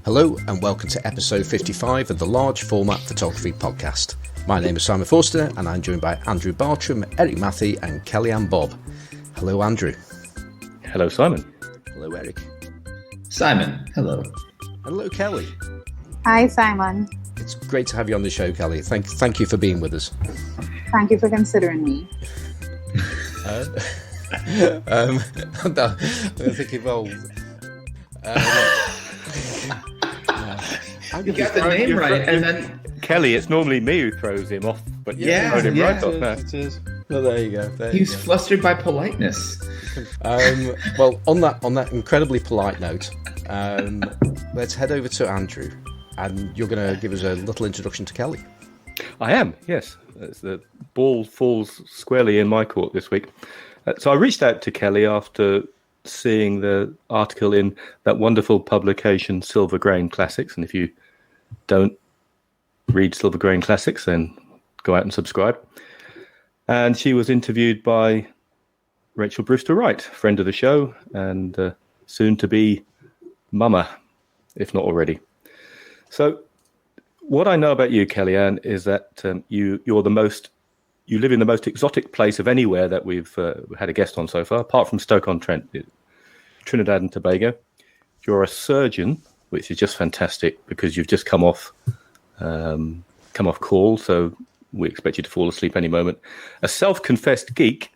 Hello and welcome to episode 55 of the Large Format Photography Podcast. My name is Simon Forster and I'm joined by Andrew Bartram, Eric Matthey and KellyAnns Bobb. Hello Andrew. Hello Simon. Hello Eric. Simon, hello. Hello Kelly. Hi Simon. It's great to have you on the show, Kelly. Thank you for being with us. Thank you for considering me. I'm thinking, well... you got the name right, and then... Kelly, it's normally me who throws him off, but you thrown him right off now. Well, there you go. He's flustered by politeness. Well, on that incredibly polite note, let's head over to Andrew, and you're going to give us a little introduction to Kelly. I am, yes. The ball falls squarely in my court this week. So I reached out to Kelly after seeing the article in that wonderful publication, Silver Grain Classics. And if you don't read Silver Grain Classics, then go out and subscribe. And she was interviewed by Rachel Brewster Wright, friend of the show, and soon to be mama, if not already. So what I know about you, KellyAnn, is that you live in the most exotic place of anywhere that we've had a guest on so far, apart from Stoke-on-Trent, Trinidad and Tobago. You're a surgeon, which is just fantastic because you've just come off call, so we expect you to fall asleep any moment. A self-confessed geek,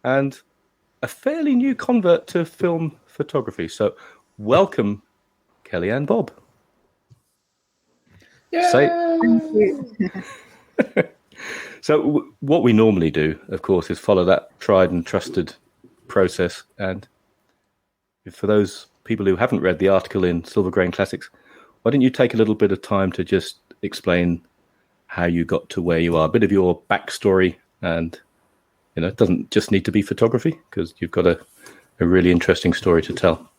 and a fairly new convert to film photography. So welcome, KellyAnns Bobb. Thank you. So what we normally do, of course, is follow that tried and trusted process. And for those people who haven't read the article in Silver Grain Classics, why don't you take a little bit of time to just explain how you got to where you are, a bit of your backstory, and it doesn't just need to be photography because you've got a really interesting story to tell.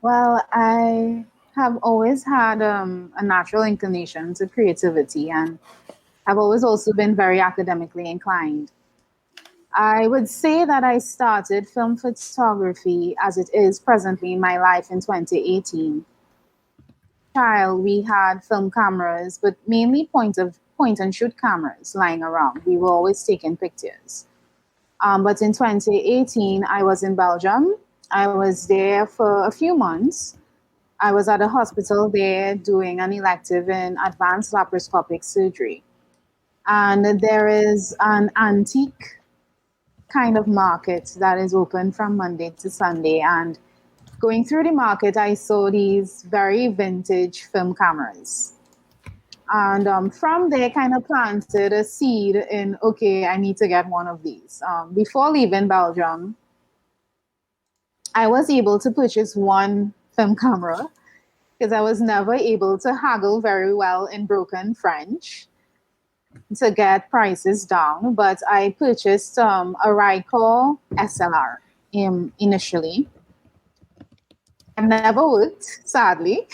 Well, I have always had a natural inclination to creativity, and I've always also been very academically inclined. I would say that I started film photography as it is presently in my life in 2018. Child, we had film cameras, but mainly point and shoot cameras lying around. We were always taking pictures. But in 2018, I was in Belgium. I was there for a few months. I was at a hospital there doing an elective in advanced laparoscopic surgery. And there is an antique kind of market that is open from Monday to Sunday. And going through the market, I saw these very vintage film cameras. And from there, kind of planted a seed in, okay, I need to get one of these. Before leaving Belgium, I was able to purchase one film camera because I was never able to haggle very well in broken French to get prices down. But I purchased a Ricoh SLR initially. It never worked, sadly.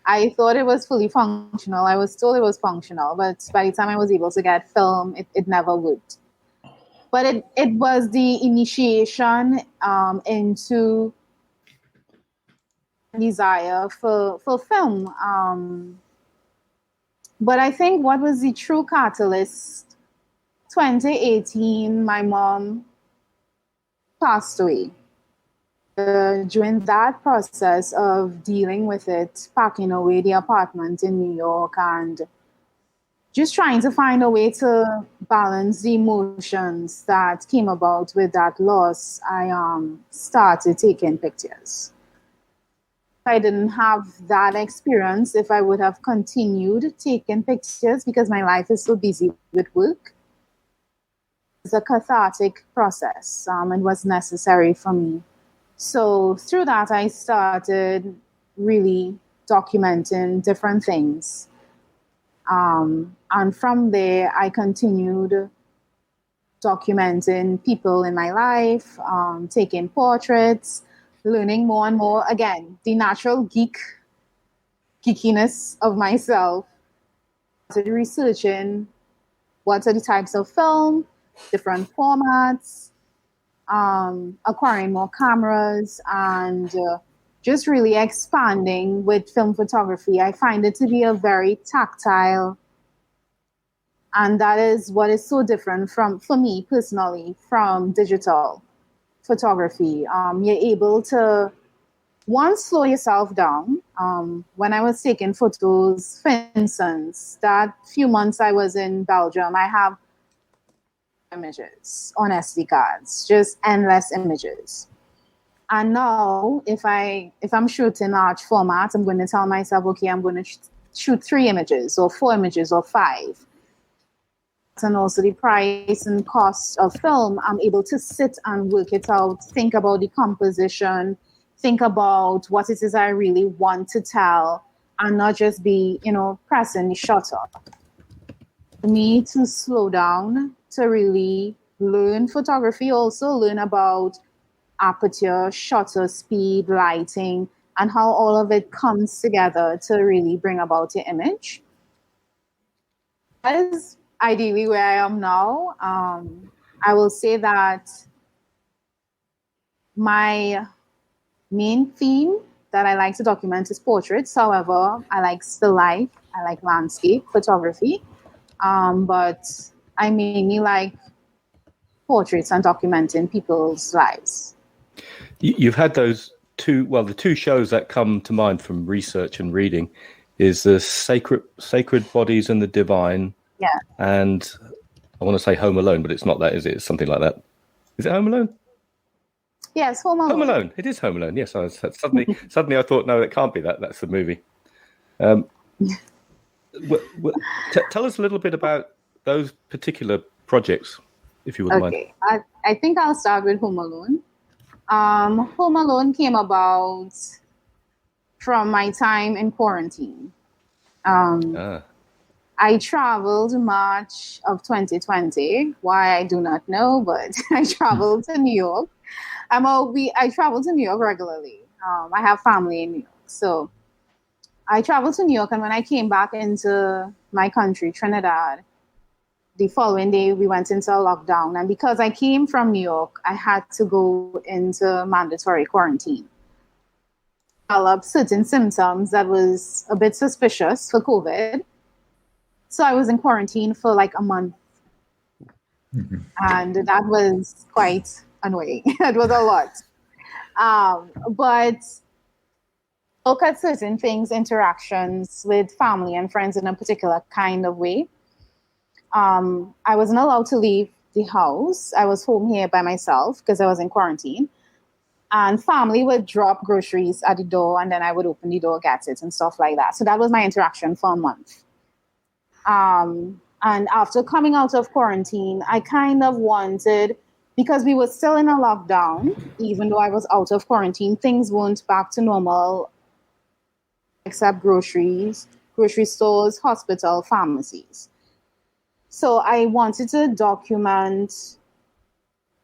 I thought it was fully functional. I was told it was functional, but by the time I was able to get film, it never worked. But it was the initiation into desire for film. But I think what was the true catalyst, 2018, my mom passed away. During that process of dealing with it, packing away the apartment in New York and just trying to find a way to balance the emotions that came about with that loss, I started taking pictures. I didn't have that experience if I would have continued taking pictures because my life is so busy with work. It's a cathartic process and was necessary for me. So through that, I started really documenting different things. And from there, I continued documenting people in my life, taking portraits, learning more and more. Again, the natural geekiness of myself. I started researching what are the types of film, different formats, acquiring more cameras and just really expanding with film photography. I find it to be a very tactile, and that is what is so different for me personally, from digital photography. You're able to, one, slow yourself down. When I was taking photos, for instance, that few months I was in Belgium, I have images on SD cards, just endless images. And now, if I'm shooting large format, I'm going to tell myself, okay, I'm going to shoot 3 images or 4 images or 5. And also the price and cost of film, I'm able to sit and work it out, think about the composition, think about what it is I really want to tell, and not just be, pressing the shutter. For me to slow down, to really learn photography, also learn about aperture, shutter speed, lighting, and how all of it comes together to really bring about your image. That is ideally where I am now. I will say that my main theme that I like to document is portraits. However, I like still life, I like landscape photography, but I mainly like portraits and documenting people's lives. You've had those the two shows that come to mind from research and reading is the Sacred Bodies and the Divine. Yeah. And I want to say Home Alone, but it's not that, is it? It's something like that. Is it Home Alone? Yes, Home Alone. Home Alone. It is Home Alone. Yes, I was suddenly I thought, no, it can't be that. That's the movie. Tell us a little bit about those particular projects, if you wouldn't mind. Okay, I think I'll start with Home Alone. Home Alone came about from my time in quarantine. I traveled March of 2020. Why, I do not know, but I traveled to New York. I travel to New York regularly. I have family in New York. So I traveled to New York, and when I came back into my country, Trinidad, the following day we went into a lockdown. And because I came from New York, I had to go into mandatory quarantine. Developed certain symptoms that was a bit suspicious for COVID. So I was in quarantine for like a month. Mm-hmm. And that was quite annoying. It was a lot. But look at certain things, interactions with family and friends in a particular kind of way. I wasn't allowed to leave the house. I was home here by myself because I was in quarantine. And family would drop groceries at the door, and then I would open the door, get it, and stuff like that. So that was my interaction for a month. And after coming out of quarantine, I kind of wanted, because we were still in a lockdown, even though I was out of quarantine, things weren't back to normal, except grocery stores, hospital, pharmacies. So I wanted to document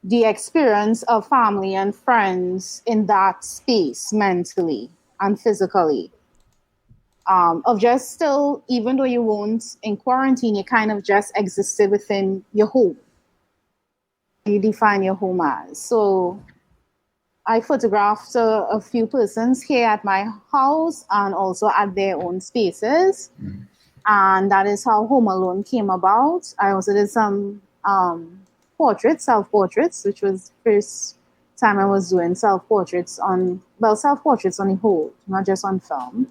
the experience of family and friends in that space, mentally and physically. Of just still, even though you weren't in quarantine, you kind of just existed within your home. You define your home as. So I photographed a few persons here at my house and also at their own spaces. Mm-hmm. And that is how Home Alone came about. I also did some self-portraits, which was the first time I was doing self-portraits on the whole, not just on film.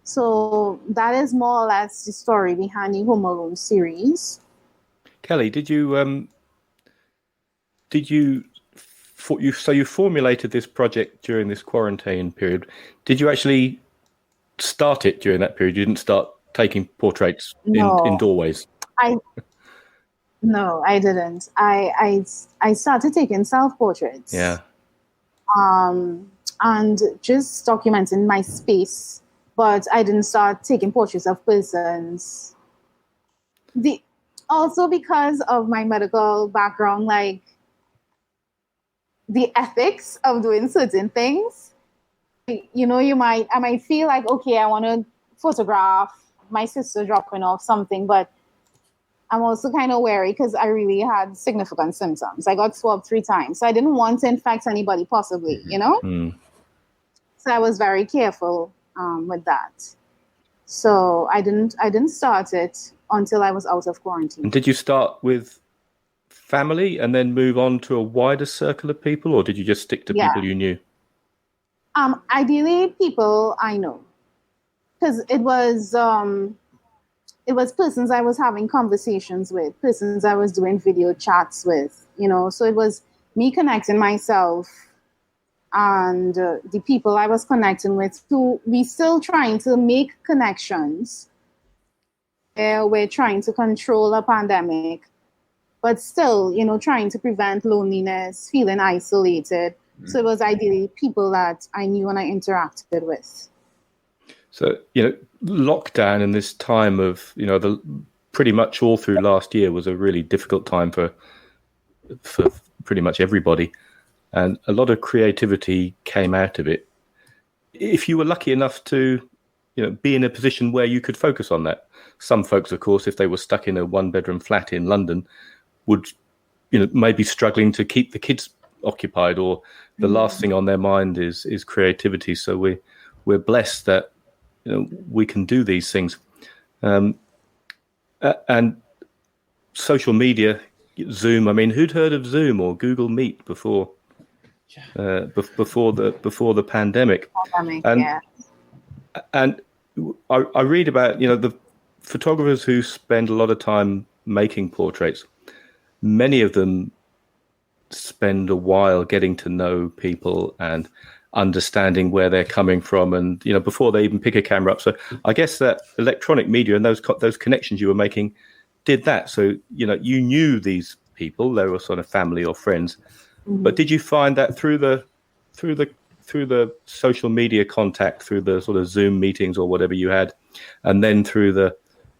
So that is more or less the story behind the Home Alone series. Kelly, so you formulated this project during this quarantine period. Did you actually start it during that period? You didn't start taking portraits in doorways? No, I didn't. I started taking self-portraits. Yeah. And just documenting my space, but I didn't start taking portraits of persons. Also because of my medical background, like the ethics of doing certain things. I might feel like, okay, I want to photograph my sister dropping off something, but I'm also kind of wary because I really had significant symptoms. I got swabbed 3 times. So I didn't want to infect anybody possibly, So I was very careful with that. So I didn't start it until I was out of quarantine. And did you start with family and then move on to a wider circle of people, or did you just stick to people you knew? Ideally, people I know, because it was persons I was having conversations with, persons I was doing video chats with, so it was me connecting myself and the people I was connecting with, who we still trying to make connections. We're trying to control a pandemic, but still, trying to prevent loneliness, feeling isolated. So it was ideally people that I knew and I interacted with. So, lockdown in this time of, pretty much all through last year was a really difficult time for pretty much everybody. And a lot of creativity came out of it. If you were lucky enough to, be in a position where you could focus on that. Some folks, of course, if they were stuck in a one-bedroom flat in London, would, maybe struggling to keep the kids occupied, or the last thing on their mind is creativity. So we're blessed that we can do these things, and social media, Zoom. I mean, who'd heard of Zoom or Google Meet before the pandemic? And I read about the photographers who spend a lot of time making portraits. Many of them spend a while getting to know people and understanding where they're coming from, and before they even pick a camera up. So I guess that electronic media and those connections you were making did that. So you knew these people; they were sort of family or friends. Mm-hmm. But did you find that through the social media contact, through the sort of Zoom meetings or whatever you had, and then through the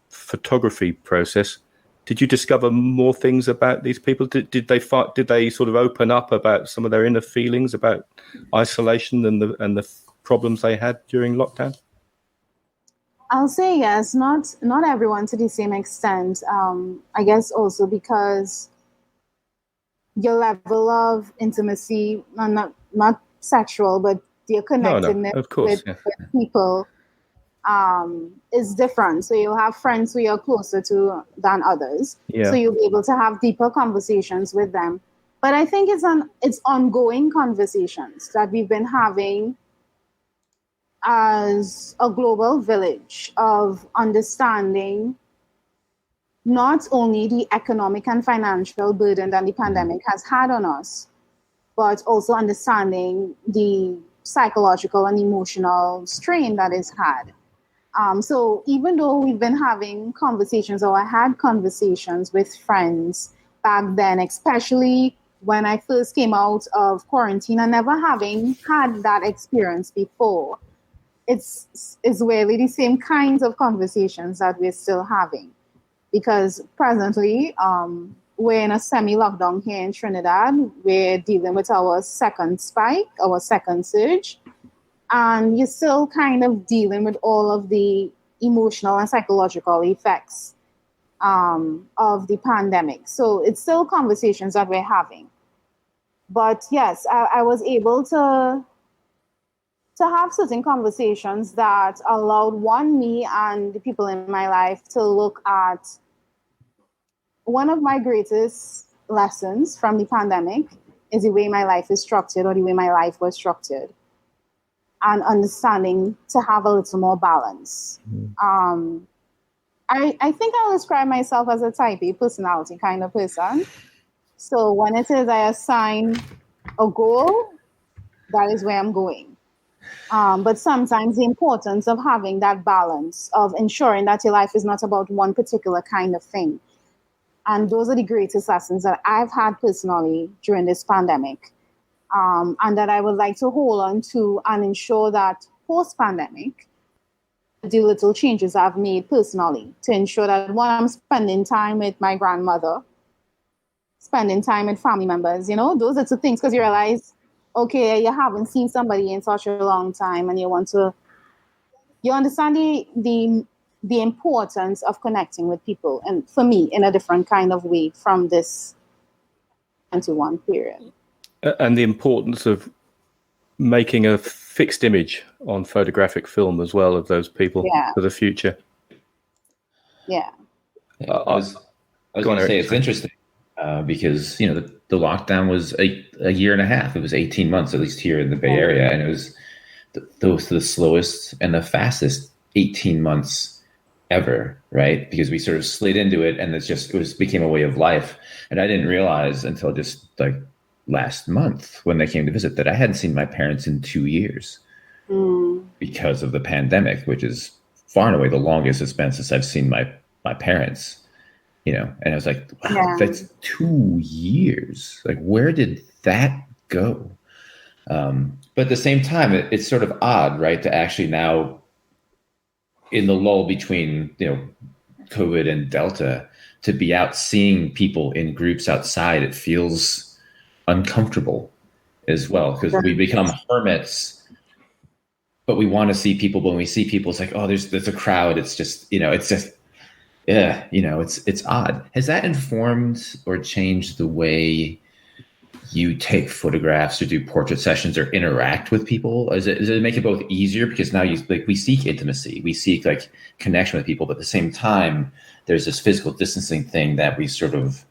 photography process, did you discover more things about these people? Did they sort of open up about some of their inner feelings about isolation and the problems they had during lockdown? I'll say yes. Not everyone to the same extent. I guess also because your level of intimacy, not sexual, but your connectedness with people is different. So you'll have friends who you're closer to than others. Yeah. So you'll be able to have deeper conversations with them. But I think it's ongoing conversations that we've been having as a global village of understanding not only the economic and financial burden that the pandemic has had on us, but also understanding the psychological and emotional strain that it's had. So even though we've been having conversations, or I had conversations with friends back then, especially when I first came out of quarantine and never having had that experience before, it's really the same kinds of conversations that we're still having. Because presently, we're in a semi-lockdown here in Trinidad. We're dealing with our second spike, our second surge. And you're still kind of dealing with all of the emotional and psychological effects of the pandemic. So it's still conversations that we're having. But yes, I was able to have certain conversations that allowed me and the people in my life to look at one of my greatest lessons from the pandemic is the way my life is structured, or the way my life was structured, and understanding to have a little more balance. I think I'll describe myself as a type A personality kind of person. So when it is I assign a goal, that is where I'm going. But sometimes the importance of having that balance, of ensuring that your life is not about one particular kind of thing. And those are the greatest lessons that I've had personally during this pandemic. And that I would like to hold on to and ensure that post-pandemic, the little changes I've made personally to ensure that when I'm spending time with my grandmother, spending time with family members, those are the things, because you realize, okay, you haven't seen somebody in such a long time, and you understand the importance of connecting with people, and for me, in a different kind of way from this 21 period. And the importance of making a fixed image on photographic film as well of those people for the future. Yeah. I was going to say it's interesting because the lockdown was a year and a half. It was 18 months, at least here in the Bay Area, and it was the slowest and the fastest 18 months ever, right? Because we sort of slid into it, and became a way of life. And I didn't realize until just like last month when they came to visit that I hadn't seen my parents in 2 years because of the pandemic, which is far and away the longest it's been since I've seen my parents, and I was like, wow, that's 2 years. Like, where did that go? But at the same time, it's sort of odd, right? To actually now, in the lull between, COVID and Delta, to be out seeing people in groups outside, it feels uncomfortable as well, because we become hermits, but we want to see people. But when we see people, it's like, oh, there's a crowd. It's just, it's odd. Has that informed or changed the way you take photographs or do portrait sessions or interact with people? Does it make it both easier? Because now we seek intimacy, we seek like connection with people, but at the same time, there's this physical distancing thing that we sort of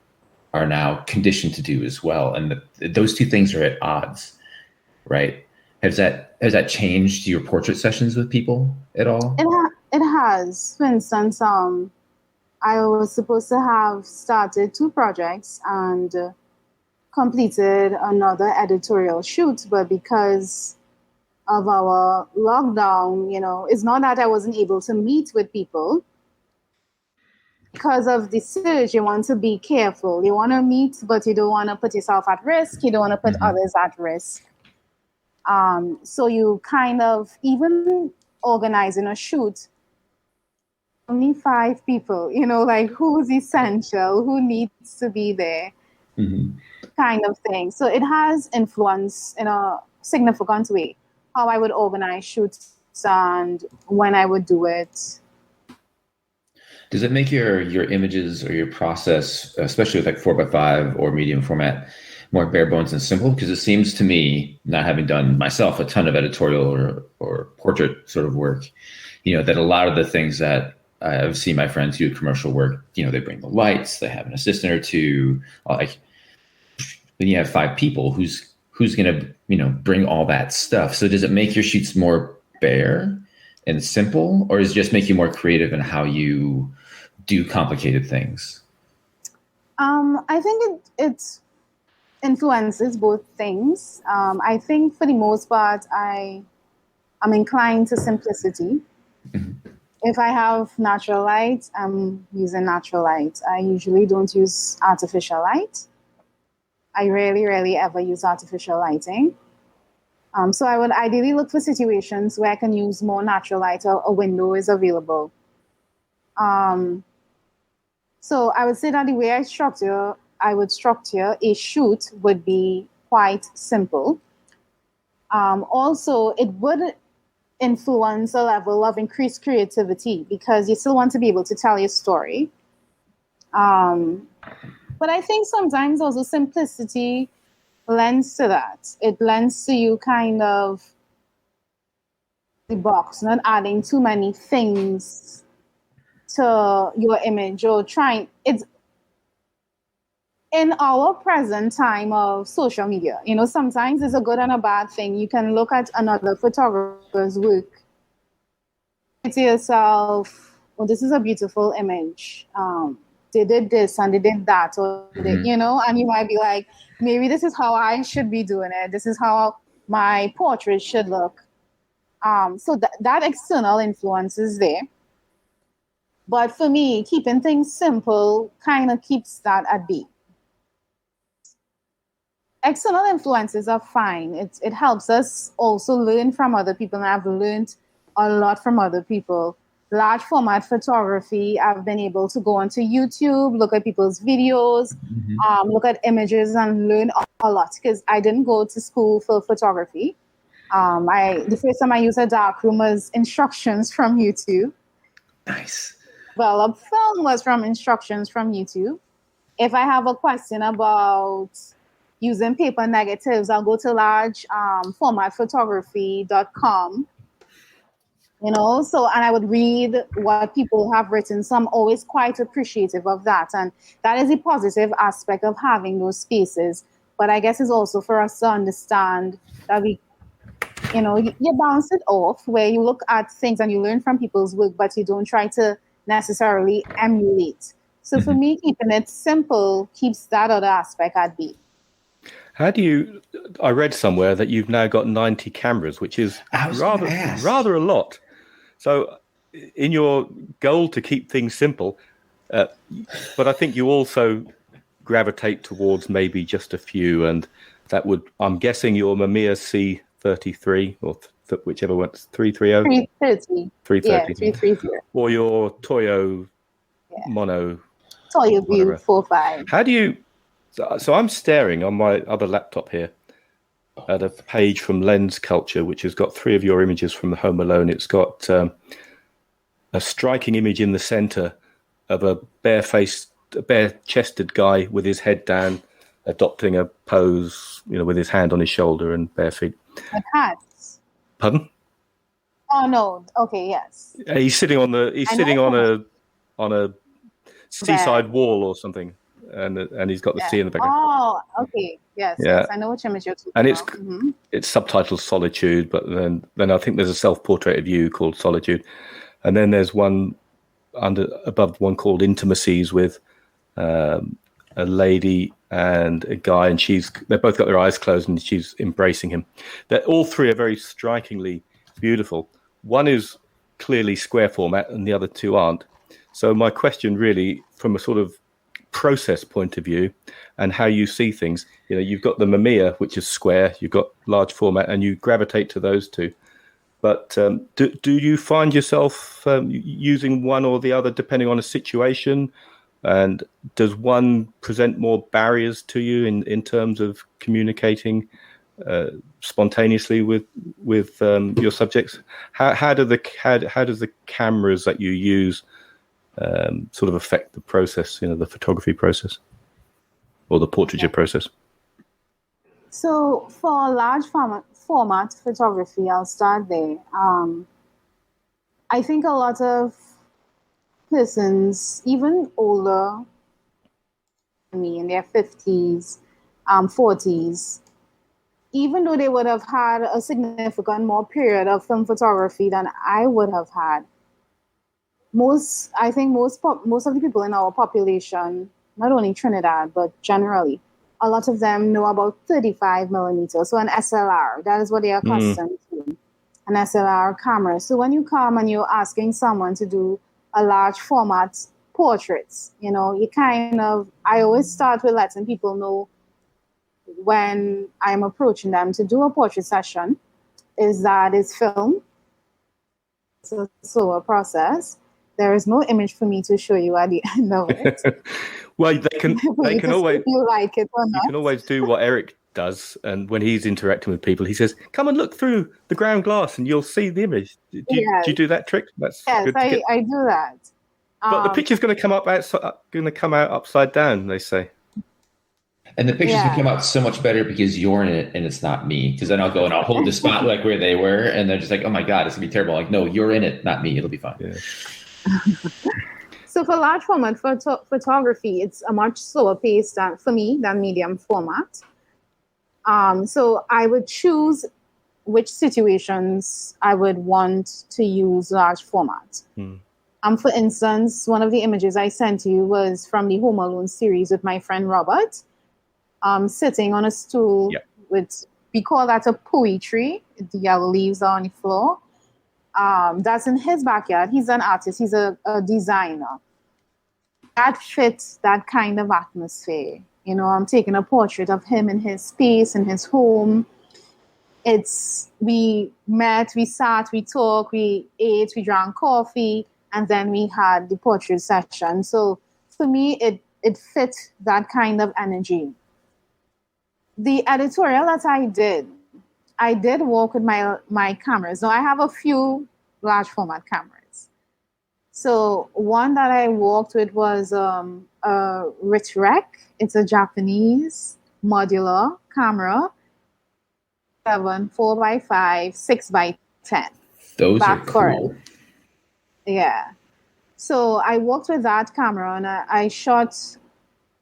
are now conditioned to do as well. And those two things are at odds, right? Has that changed your portrait sessions with people at all? It has. For instance, I was supposed to have started 2 projects and completed another editorial shoot, but because of our lockdown, it's not that I wasn't able to meet with people. Because of the surge, you want to be careful. You want to meet, but you don't want to put yourself at risk. You don't want to put others at risk. So you kind of, even organizing a shoot, only 5 people, like who's essential, who needs to be there, kind of thing. So it has influence in a significant way how I would organize shoots and when I would do it. Does it make your images or your process, especially with like 4x5 or medium format, more bare bones and simple? Because it seems to me, not having done myself a ton of editorial or portrait sort of work, that a lot of the things that I've seen my friends do commercial work, they bring the lights, they have an assistant or 2, like then you have 5 people who's going to, bring all that stuff. So does it make your shoots more bare and simple, or does it just make you more creative in how you do complicated things? I think it influences both things. I think for the most part, I'm inclined to simplicity. If I have natural light, I'm using natural light. I usually don't use artificial light. I rarely ever use artificial lighting. So I would ideally look for situations where I can use more natural light or a window is available. So I would say that the way I would structure a shoot would be quite simple. Also, it would influence a level of increased creativity because you still want to be able to tell your story. But I think sometimes also simplicity lends to that. It lends to you kind of the box, not adding too many things to your image or trying. It's in our present time of social media, sometimes it's a good and a bad thing. You can look at another photographer's work, say to yourself, well, this is a beautiful image. They did this and they did that, or and you might be like, maybe this is how I should be doing it. This is how my portrait should look. So that external influence is there. But for me, keeping things simple kind of keeps that at bay. External influences are fine. It helps us also learn from other people, and I've learned a lot from other people. Large format photography, I've been able to go onto YouTube, look at people's videos, look at images and learn a lot because I didn't go to school for photography. The first time I used a darkroom was instructions from YouTube. Nice. Well, a film was from instructions from YouTube. If I have a question about using paper negatives, I'll go to large format photography.com, you know, so, and I would read what people have written. So I'm always quite appreciative of that. And that is a positive aspect of having those spaces. But I guess it's also for us to understand that we, you know, you bounce it off where you look at things and you learn from people's work, but you don't try to necessarily emulate. So for me, keeping it simple keeps that other aspect at bay. How do you? I read somewhere that you've now got 90 cameras, which is rather a lot. So, in your goal to keep things simple, but I think you also gravitate towards maybe just a few, and that would, I'm guessing, your Mamiya C33 or whichever one, 330, 330, yeah, 330, or your Toyo Mono. Toyo View 45. How do you? So I'm staring on my other laptop here at a page from Lens Culture, which has got 3 of your images from the Home Alone. It's got a striking image in the center of a bare-chested guy with his head down, adopting a pose, you know, with his hand on his shoulder and bare feet. With hats. Pardon? Oh no. Okay. Yes. He's sitting on a seaside wall or something, and he's got the sea in the background. Oh, okay. Yes. Yeah. Yes. I know which image you're talking about. And it's subtitled Solitude, but then I think there's a self-portrait of you called Solitude, and then there's one above one called Intimacies with a lady and a guy, and they've both got their eyes closed and she's embracing him. All 3 are very strikingly beautiful. One is clearly square format and the other 2 aren't. So my question really, from a sort of process point of view and how you see things, you know, you've got the Mamiya, which is square, you've got large format, and you gravitate to those 2. But do you find yourself using one or the other depending on a situation? And does one present more barriers to you in terms of communicating spontaneously with your subjects? How does the cameras that you use sort of affect the process, you know, the photography process or the portraiture process? So for large format photography, I'll start there. I think a lot of persons, even older than me, in their 50s, 40s, even though they would have had a significant more period of film photography than I would have had, most of the people in our population, not only Trinidad, but generally, a lot of them know about 35 millimeters. So an SLR, that is what they are accustomed to, an SLR camera. So when you come and you're asking someone to do a large format portraits, you know, I always start with letting people know when I'm approaching them to do a portrait session is that it's film. It's a slower process. There is no image for me to show you at the end of it. Well, they can always, you like it or not. You can always do what Eric does, and when he's interacting with people, he says, "Come and look through the ground glass, and you'll see the image." Do you do that trick? Yes, I do that. But the picture's going to come out upside down, they say. And the pictures can come out so much better because you're in it and it's not me. Because then I'll go and I'll hold the spot like where they were, and they're just like, "Oh my God, it's gonna be terrible." Like, no, you're in it, not me. It'll be fine. Yeah. So for large format photography, it's a much slower pace for me than medium format. So I would choose which situations I would want to use large format. For instance, one of the images I sent you was from the Home Alone series with my friend Robert, sitting on a stool we call that a pui tree. The yellow leaves are on the floor. That's in his backyard. He's an artist. He's a designer. That fits that kind of atmosphere. You know, I'm taking a portrait of him in his space, in his home. We met, we sat, we talked, we ate, we drank coffee, and then we had the portrait session. So for me, it fit that kind of energy. The editorial that I did work with my cameras. Now I have a few large format cameras. So one that I worked with was a Rich Rec. It's a Japanese modular camera, 4x5, 6x10. Those back are cool. for it. Yeah. So I worked with that camera and I shot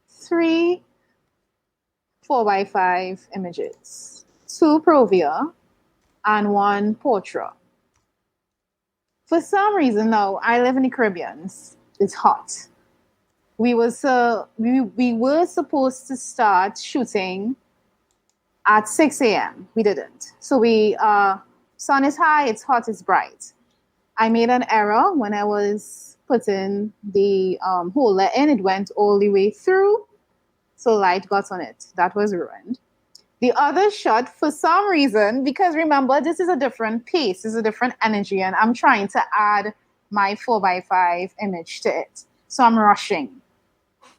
3 4x5 images, 2 Provia and 1 Portra. For some reason, now I live in the Caribbean. It's hot. We were supposed to start shooting at 6 a.m. We didn't. So sun is high, it's hot, it's bright. I made an error when I was putting the holder in. It went all the way through, so light got on it. That was ruined. The other shot, for some reason, because remember, this is a different pace, this is a different energy, and I'm trying to add my 4x5 image to it. So I'm rushing.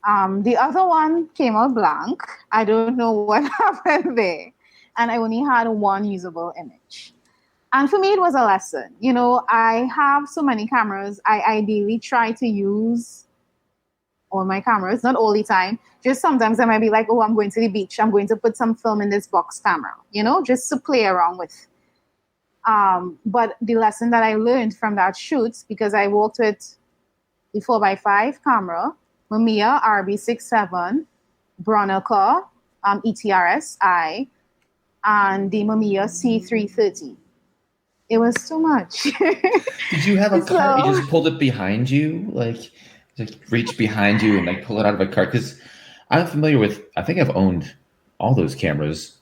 The other one came out blank. I don't know what happened there. And I only had 1 usable image. And for me, it was a lesson. You know, I have so many cameras. I ideally try to use all my cameras, not all the time. Just sometimes I might be like, oh, I'm going to the beach. I'm going to put some film in this box camera, you know, just to play around with. But the lesson that I learned from that shoot, because I worked with the 4x5 camera, Mamiya RB67, Bronaker ETRS-I, and the Mamiya C330. It was too much. Did you have a cart? You just pulled it behind you? Like reach behind you and like pull it out of a cart? Because I'm familiar with, I think I've owned all those cameras,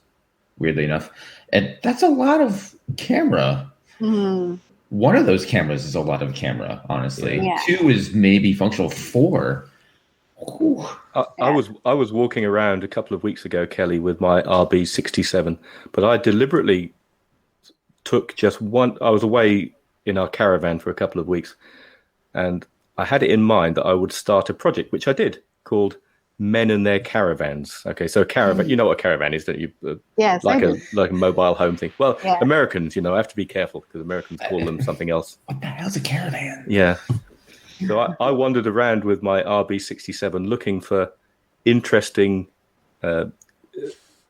weirdly enough. And that's a lot of camera. Mm-hmm. One of those cameras is a lot of camera, honestly. Yeah. 2 is maybe functional. 4. I was walking around a couple of weeks ago, Kelly, with my RB67, but I deliberately took just one. I was away in our caravan for a couple of weeks, and I had it in mind that I would start a project, which I did, called Men and Their Caravans. Okay, so a caravan, you know what a caravan is, don't you? Yes, like a mobile home thing. Well, yeah. Americans, I have to be careful because Americans call them something else. What the hell's a caravan? Yeah. So I wandered around with my RB67 looking for interesting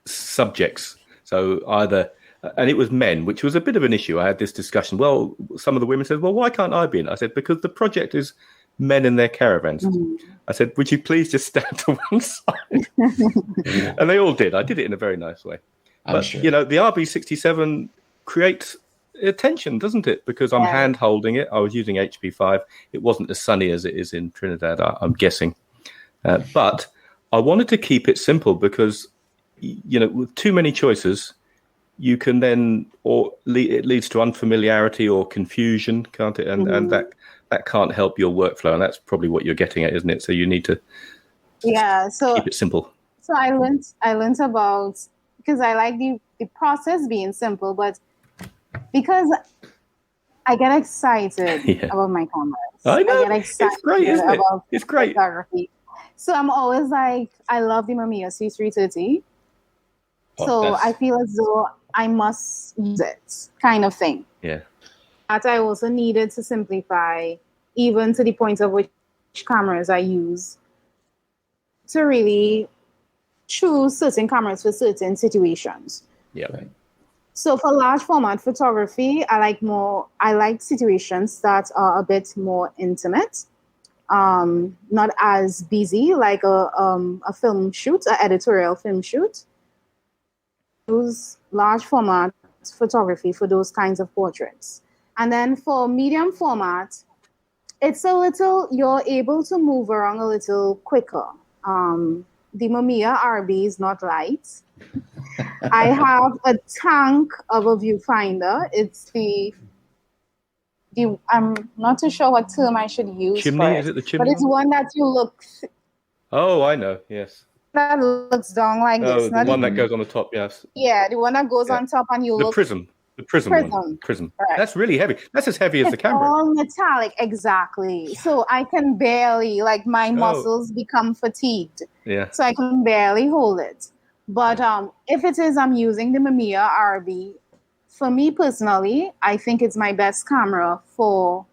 subjects. So either, and it was men, which was a bit of an issue. I had this discussion. Well, some of the women said, well, why can't I be in it? I said, because the project is Men in Their Caravans. Mm. I said, would you please just stand to one side? And they all did. I did it in a very nice way. But, sure. The RB67 creates attention, doesn't it? Because I'm hand holding it. I was using HP5. It wasn't as sunny as it is in Trinidad, I'm guessing. But I wanted to keep it simple because, with too many choices, you can then, it leads to unfamiliarity or confusion, can't it? And that can't help your workflow. And that's probably what you're getting at, isn't it? So you need to keep it simple. So I learned about, because I like the process being simple, but because I get excited about my cameras. I know. I get excited it's great, isn't it? About it's great. Photography. So I'm always like, I love the Mamiya C330. So I feel as though I must use it, kind of thing. Yeah. That I also needed to simplify, even to the point of which cameras I use, to really choose certain cameras for certain situations. Yeah. Right. So for large format photography, I like situations that are a bit more intimate, not as busy like a film shoot, an editorial film shoot. Use large format photography for those kinds of portraits. And then for medium format, you're able to move around a little quicker. The Mamiya RB is not light. I have a tank of a viewfinder. It's the I'm not too sure what term I should use. Chimney? Is it the chimney? But it's one that you look. Oh, I know. Yes. That looks down like this. The one that goes on the top. Yes. Yeah, the one that goes on top and you look. The prism one. Prism. Right. That's really heavy. That's as heavy as the camera. All metallic, exactly. So I can barely, my muscles become fatigued. Yeah. So I can barely hold it. But if it is I'm using the Mamiya RB, for me personally, I think it's my best camera for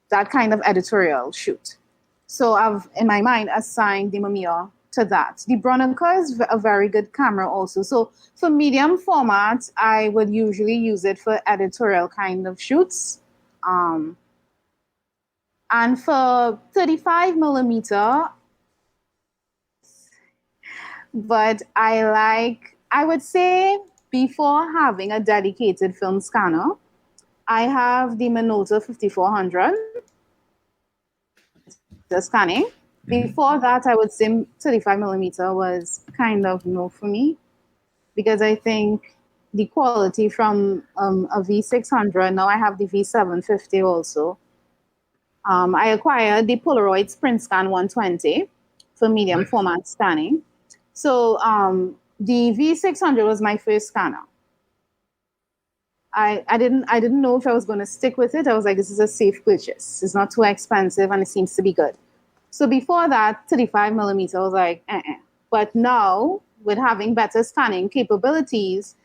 that kind of editorial shoot. So I've, in my mind, assigned the Mamiya to that. The Bronica is a very good camera also. So for medium format, I would usually use it for editorial kind of shoots. And for 35 millimeter, but I would say before having a dedicated film scanner, I have the Minolta 5400, the scanning. Before that, I would say 35 millimeter was kind of no for me, because I think the quality from a V600, now I have the V750 also. I acquired the Polaroid Sprint Scan 120 for medium format scanning. So the V600 was my first scanner. I didn't know if I was going to stick with it. I was like, this is a safe purchase. It's not too expensive and it seems to be good. So before that, 35 millimeter, I was like, But now, with having better scanning capabilities,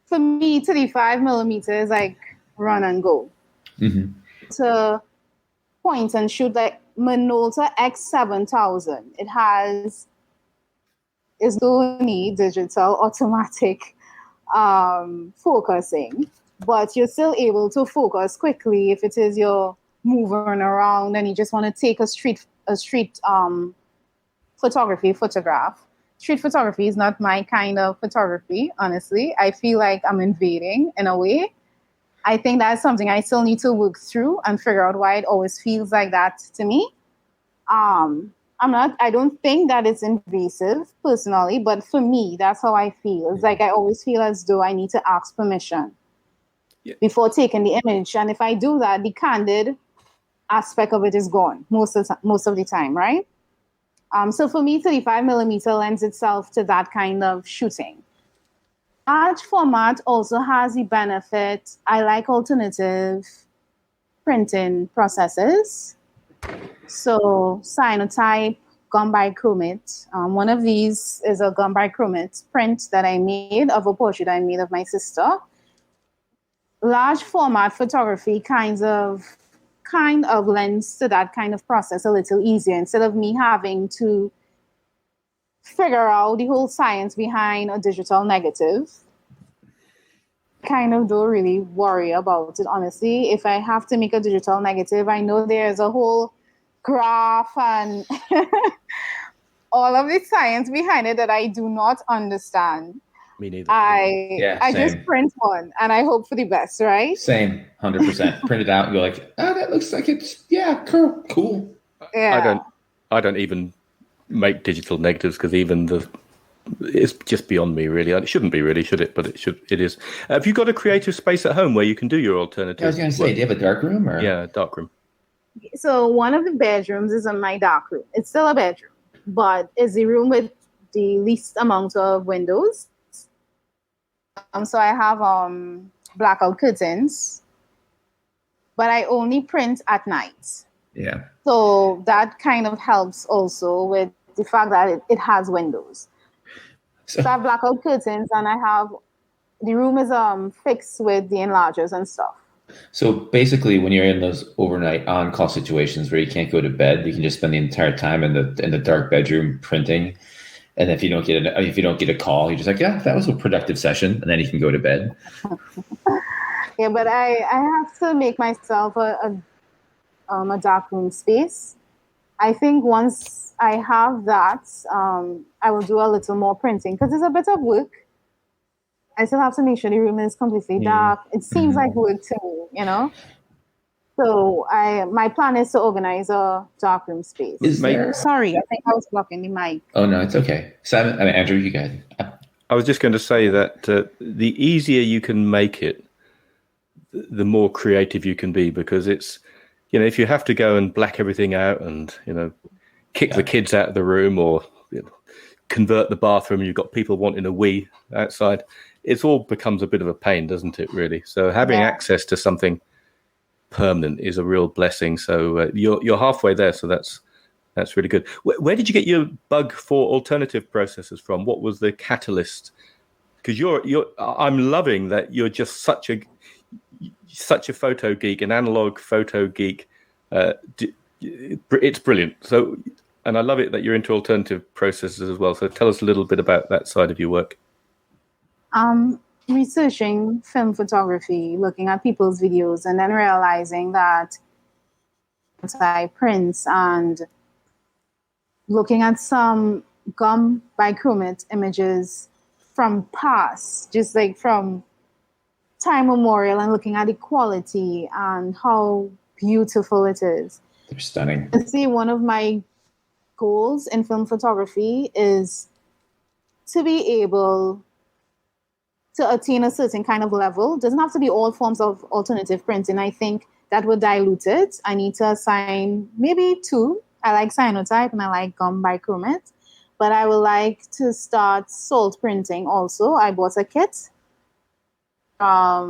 for me, 35 millimeter is like run and go. Mm-hmm. To point and shoot, like Minolta X7000, it's only digital automatic focusing, but you're still able to focus quickly if it is you're moving around and you just want to take a street photograph. Street photography is not my kind of photography, honestly. I feel like I'm invading in a way. I think that's something I still need to work through and figure out why it always feels like that to me. I don't think that it's invasive personally, but for me, that's how I feel. It's like I always feel as though I need to ask permission before taking the image. And if I do that, the candid aspect of it is gone most of the time, right? So for me, 35 millimeter lends itself to that kind of shooting. Large format also has the benefit. I like alternative printing processes. So cyanotype, gum bichromate. One of these is a gum bichromate print that I made of a portrait I made of my sister. Large format photography kind of lends to that kind of process a little easier, instead of me having to figure out the whole science behind a digital negative. Kind of don't really worry about it, honestly. If I have to make a digital negative, I know there's a whole graph and all of the science behind it that I do not understand. Me neither. I just print one and I hope for the best, right? Same, 100%. Print it out and go like, oh, that looks like it's cool. Yeah. I don't even make digital negatives because it's just beyond me, really. It shouldn't be, really, should it? But it is. Have you got a creative space at home where you can do your alternative? I was going to say, do you have a darkroom? Yeah, darkroom. So one of the bedrooms is in my darkroom. It's still a bedroom, but it's the room with the least amount of windows. So I have blackout curtains, but I only print at night. Yeah. So that kind of helps also with the fact that it has windows. So I have blackout curtains, and the room is fixed with the enlargers and stuff. So basically, when you're in those overnight on-call situations where you can't go to bed, you can just spend the entire time in the dark bedroom printing. And if you don't get a call, you're just like, yeah, that was a productive session, and then you can go to bed. Yeah, but I have to make myself a darkroom space. I think once I have that, I will do a little more printing because it's a bit of work. I still have to make sure the room is completely dark. It seems like work to me, you know? So my plan is to organize a darkroom space. Sorry, I think I was blocking the mic. Oh, no, it's okay. Simon, Andrew, you go ahead. I was just going to say that the easier you can make it, the more creative you can be, because it's, if you have to go and black everything out and, kick the kids out of the room or convert the bathroom, you've got people wanting a wee outside, it all becomes a bit of a pain, doesn't it, really? So having access to something permanent is a real blessing. So you're halfway there, so that's really good. Where did you get your bug for alternative processors from? What was the catalyst? Because I'm loving that you're just such a photo geek, an analog photo geek. It's brilliant. So And I love it that you're into alternative processes as well. So tell us a little bit about that side of your work. Researching film photography, looking at people's videos, and then realizing that prints and looking at some gum bichromate images from past, just like from time memorial, and looking at the quality and how beautiful it is. They're stunning. I see one of my goals in film photography is to be able to attain a certain kind of level. It doesn't have to be all forms of alternative printing. I think that would dilute it. I need to assign maybe 2. I like cyanotype and I like gum bichromate. But I would like to start salt printing also. I bought a kit. I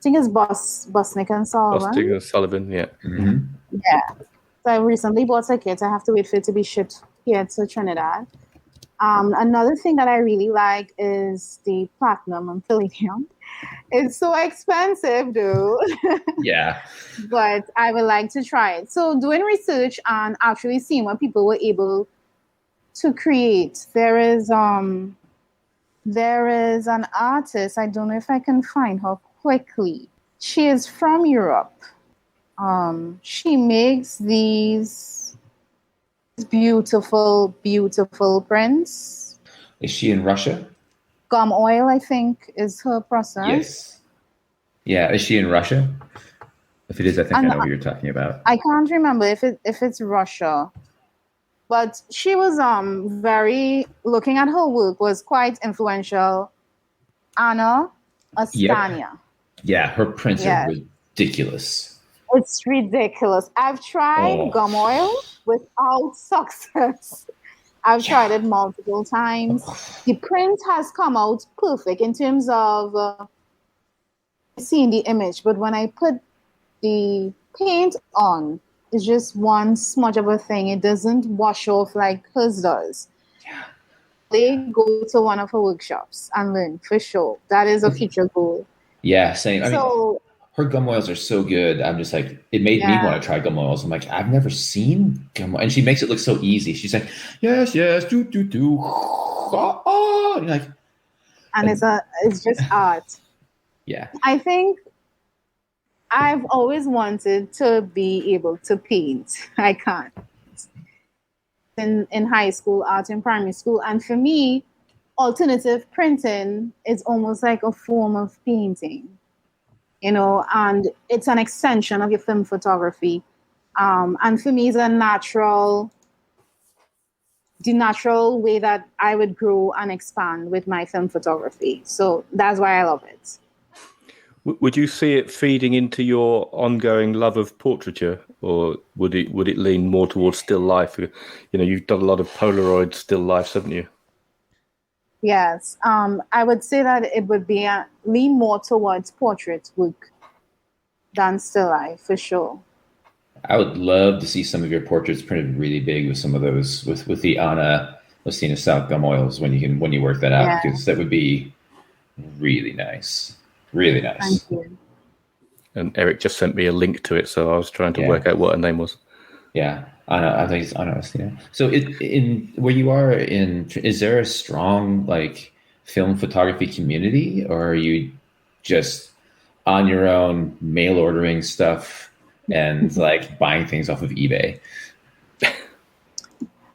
think it's Bosnick and Sullivan. Bosnick and Sullivan, yeah. Mm-hmm. Yeah. So I recently bought a kit. I have to wait for it to be shipped here to Trinidad. Another thing that I really like is the platinum and palladium. It's so expensive, though. Yeah. But I would like to try it. So doing research and actually seeing what people were able to create. There is an artist. I don't know if I can find her quickly. She is from Europe. She makes these beautiful, beautiful prints. Is she in Russia? Gum oil, I think, is her process. Yes. Yeah. Is she in Russia? If it is, I think I know what you're talking about. I can't remember if it's Russia. But she was looking at her work was quite influential. Anna Astania. Yep. Yeah, her prints are ridiculous. It's ridiculous. I've tried gum oil without success. I've tried it multiple times. The print has come out perfect in terms of seeing the image, but when I put the paint on, it's just one smudge of a thing. It doesn't wash off like hers does. Yeah. They go to one of her workshops and learn for sure. That is a future goal. Yeah, same. I mean, her gum oils are so good. I'm just like, it made me want to try gum oils. I'm like, I've never seen gum oil. And she makes it look so easy. She's like, yes, do. And you're like, and it's just art. Yeah. I think I've always wanted to be able to paint. I can't. In high school, art in primary school. And for me, alternative printing is almost like a form of painting, and it's an extension of your film photography. And for me, it's the natural way that I would grow and expand with my film photography. So that's why I love it. Would you see it feeding into your ongoing love of portraiture, or would it lean more towards still life? You've done a lot of Polaroid still lifes, haven't you? Yes, I would say that it would be lean more towards portrait work than still life, for sure. I would love to see some of your portraits printed really big with some of those, with the Anna Lucina South gum oils when you work that out, because that would be really nice. Really nice. Thank you. And Eric just sent me a link to it, so I was trying to work out what her name was. Yeah, I think it's Anna. So, where you are is there a strong film photography community, or are you just on your own, mail ordering stuff and buying things off of eBay?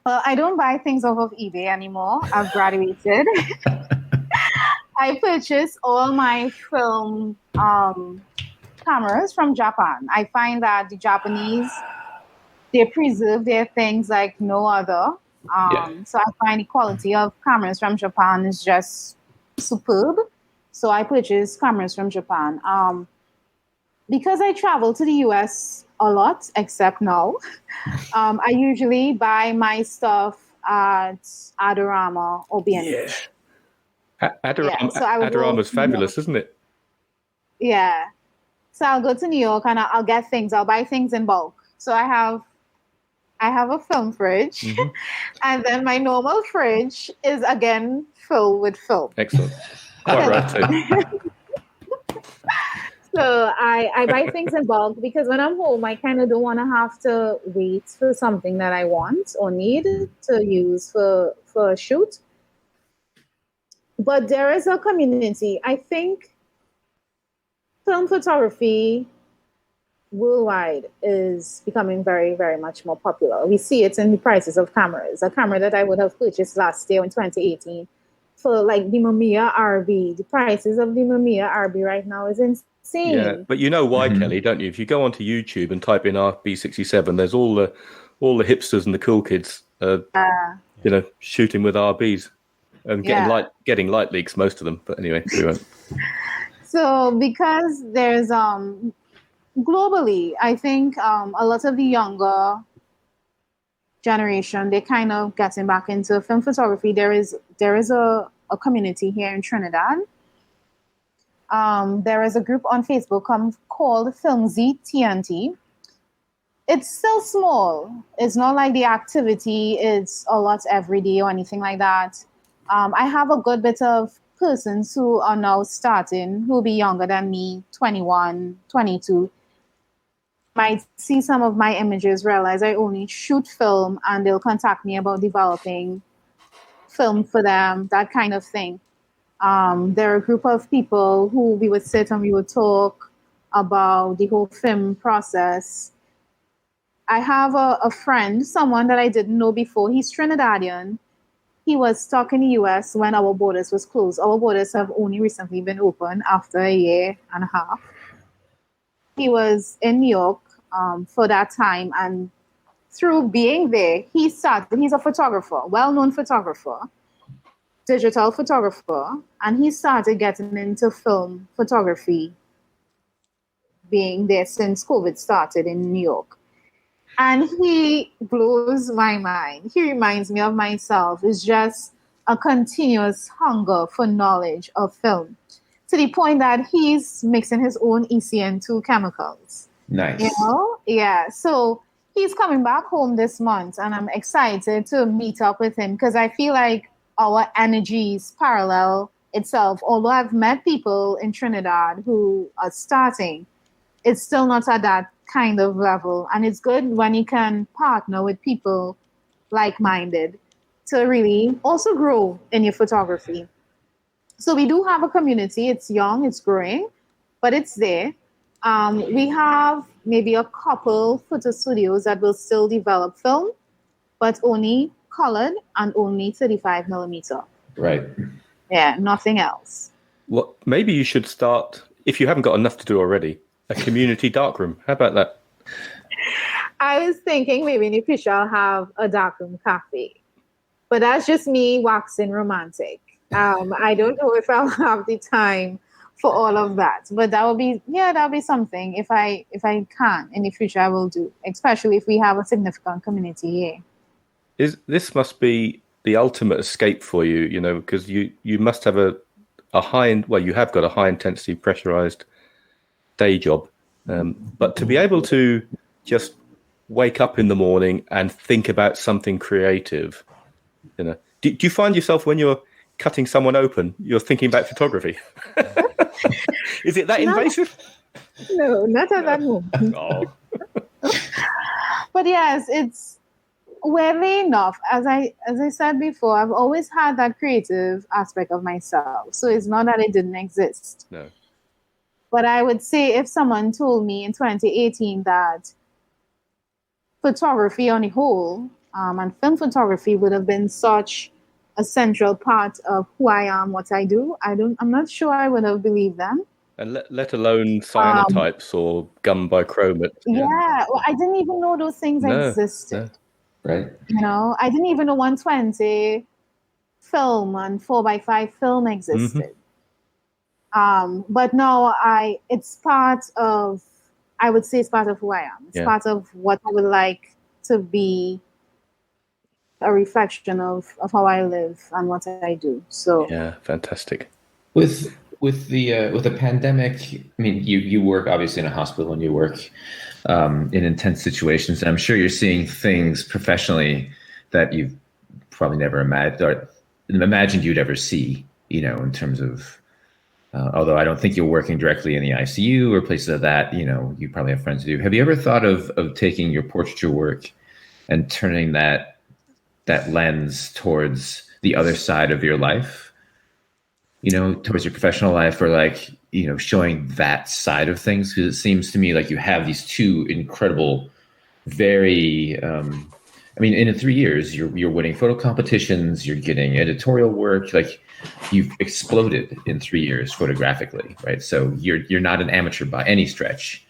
Well, I don't buy things off of eBay anymore. I've graduated. I purchase all my film cameras from Japan. I find that the Japanese, they preserve their things like no other. So I find the quality of cameras from Japan is just superb. So I purchase cameras from Japan. Because I travel to the US a lot, except now, I usually buy my stuff at Adorama or B&H. Yeah. Adorama's fabulous, isn't it? Yeah. So I'll go to New York and I'll get things. I'll buy things in bulk. So I have a film fridge, and then my normal fridge is again filled with film. Excellent. Quite right too. So I buy things in bulk because when I'm home, I kind of don't want to have to wait for something that I want or need to use for a shoot. But there is a community. I think film photography worldwide is becoming very, very much more popular. We see it in the prices of cameras. A camera that I would have purchased last year in 2018 for like the Mamiya RB. The prices of the Mamiya RB right now is insane. Yeah, but you know why, Kelly, don't you? If you go onto YouTube and type in RB67, there's all the hipsters and the cool kids, shooting with RBs and getting light leaks, most of them. But anyway, we won't. So because there's globally, I think a lot of the younger generation, they're kind of getting back into film photography. There is a community here in Trinidad. There is a group on Facebook called Filmsey TT. It's still small. It's not like the activity is a lot every day or anything like that. I have a good bit of persons who are now starting, who will be younger than me, 21, 22. Might see some of my images, realize I only shoot film, and they'll contact me about developing film for them, that kind of thing. There are a group of people who we would sit and we would talk about the whole film process. I have a friend, someone that I didn't know before. He's Trinidadian. He was stuck in the US when our borders was closed. Our borders have only recently been open after a year and a half. He was in New York for that time, and through being there, he's a photographer, well-known photographer, digital photographer, and he started getting into film photography, being there since COVID started in New York. And he blows my mind. He reminds me of myself. It's just a continuous hunger for knowledge of film, to the point that he's mixing his own ECN2 chemicals. Nice. You know? Yeah. So he's coming back home this month, and I'm excited to meet up with him because I feel like our energies parallel itself. Although I've met people in Trinidad who are starting, it's still not at that kind of level. And it's good when you can partner with people like-minded to really also grow in your photography. So we do have a community. It's young, it's growing, but it's there. We have maybe a couple photo studios that will still develop film, but only colored and only 35 millimeter. Right. Yeah, nothing else. Well, maybe you should start, if you haven't got enough to do already, a community darkroom. How about that? I was thinking maybe in the future I'll have a darkroom cafe, but that's just me waxing romantic. I don't know if I'll have the time for all of that, but that'll be something. If I can in the future, I will do, especially if we have a significant community here. This must be the ultimate escape for you, you know, because you must have you have got a high intensity pressurized day job, but to be able to just wake up in the morning and think about something creative, you know, do you find yourself when you're cutting someone open, you're thinking about photography? Is it that invasive? No, not at that moment. Oh. But yes, it's weirdly enough, as I said before, I've always had that creative aspect of myself. So it's not that it didn't exist. No. But I would say if someone told me in 2018 that photography on the whole, and film photography would have been such a central part of who I am, what I do, I'm not sure I would have believed them. And let alone cyanotypes or gum bichromate. Yeah, well, I didn't even know those things existed. No. Right. You know, I didn't even know 120 film and 4x5 film existed. Mm-hmm. But now it's part of, I would say it's part of who I am. It's part of what I would like to be a reflection of how I live and what I do. So yeah, fantastic. With the pandemic, I mean, you work obviously in a hospital and you work in intense situations, and I'm sure you're seeing things professionally that you've probably never imagined you'd ever see, you know, in terms of Although I don't think you're working directly in the ICU or places like that, you probably have friends who do. Have you ever thought of taking your portraiture work and turning that lens towards the other side of your life, towards your professional life, or like, showing that side of things? Because it seems to me like you have these two incredible, very, in 3 years, you're winning photo competitions, you're getting editorial work, like you've exploded in 3 years photographically, right? So you're not an amateur by any stretch.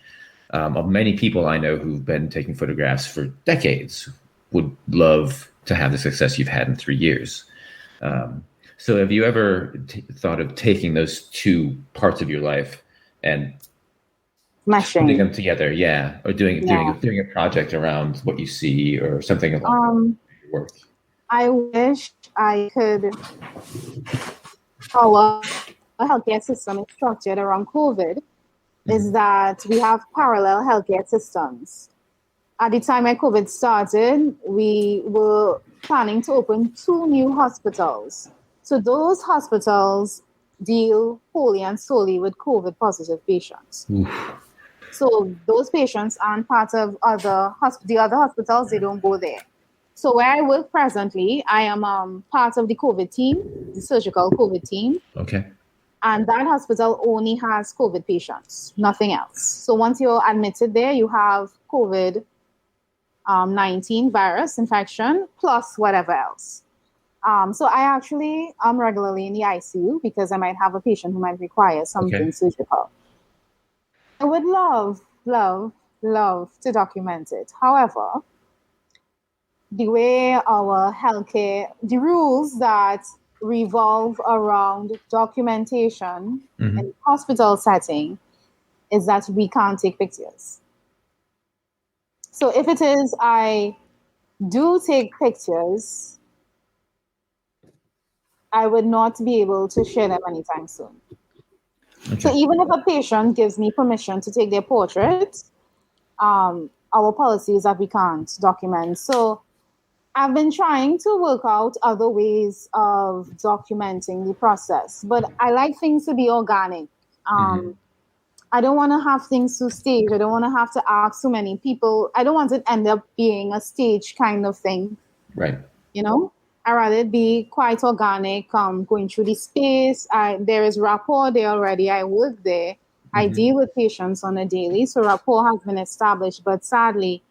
Of many people I know who've been taking photographs for decades would love to have the success you've had in 3 years. So have you ever thought of taking those two parts of your life and putting them together? Yeah. Or doing a project around what you see or something along your work? I wish I could. Our healthcare system is structured around COVID is that we have parallel healthcare systems. At the time when COVID started, we were planning to open 2 new hospitals. So those hospitals deal wholly and solely with COVID positive patients. So those patients aren't part of the other hospitals, they don't go there. So where I work presently, I am part of the COVID team, the surgical COVID team. Okay. And that hospital only has COVID patients, nothing else. So once you're admitted there, you have COVID-19 virus infection plus whatever else. So I actually am regularly in the ICU because I might have a patient who might require something surgical. I would love to document it. However, the way our healthcare, the rules that revolve around documentation in hospital setting is that we can't take pictures. So if it is, I do take pictures, I would not be able to share them anytime soon. Okay. So even if a patient gives me permission to take their portrait, our policy is that we can't document. So I've been trying to work out other ways of documenting the process, but I like things to be organic. I don't want to have things to stage. I don't want to have to ask so many people. I don't want it to end up being a stage kind of thing. Right. I'd rather it be quite organic, going through the space. There is rapport there already. I work there. I deal with patients on a daily, so rapport has been established. But sadly,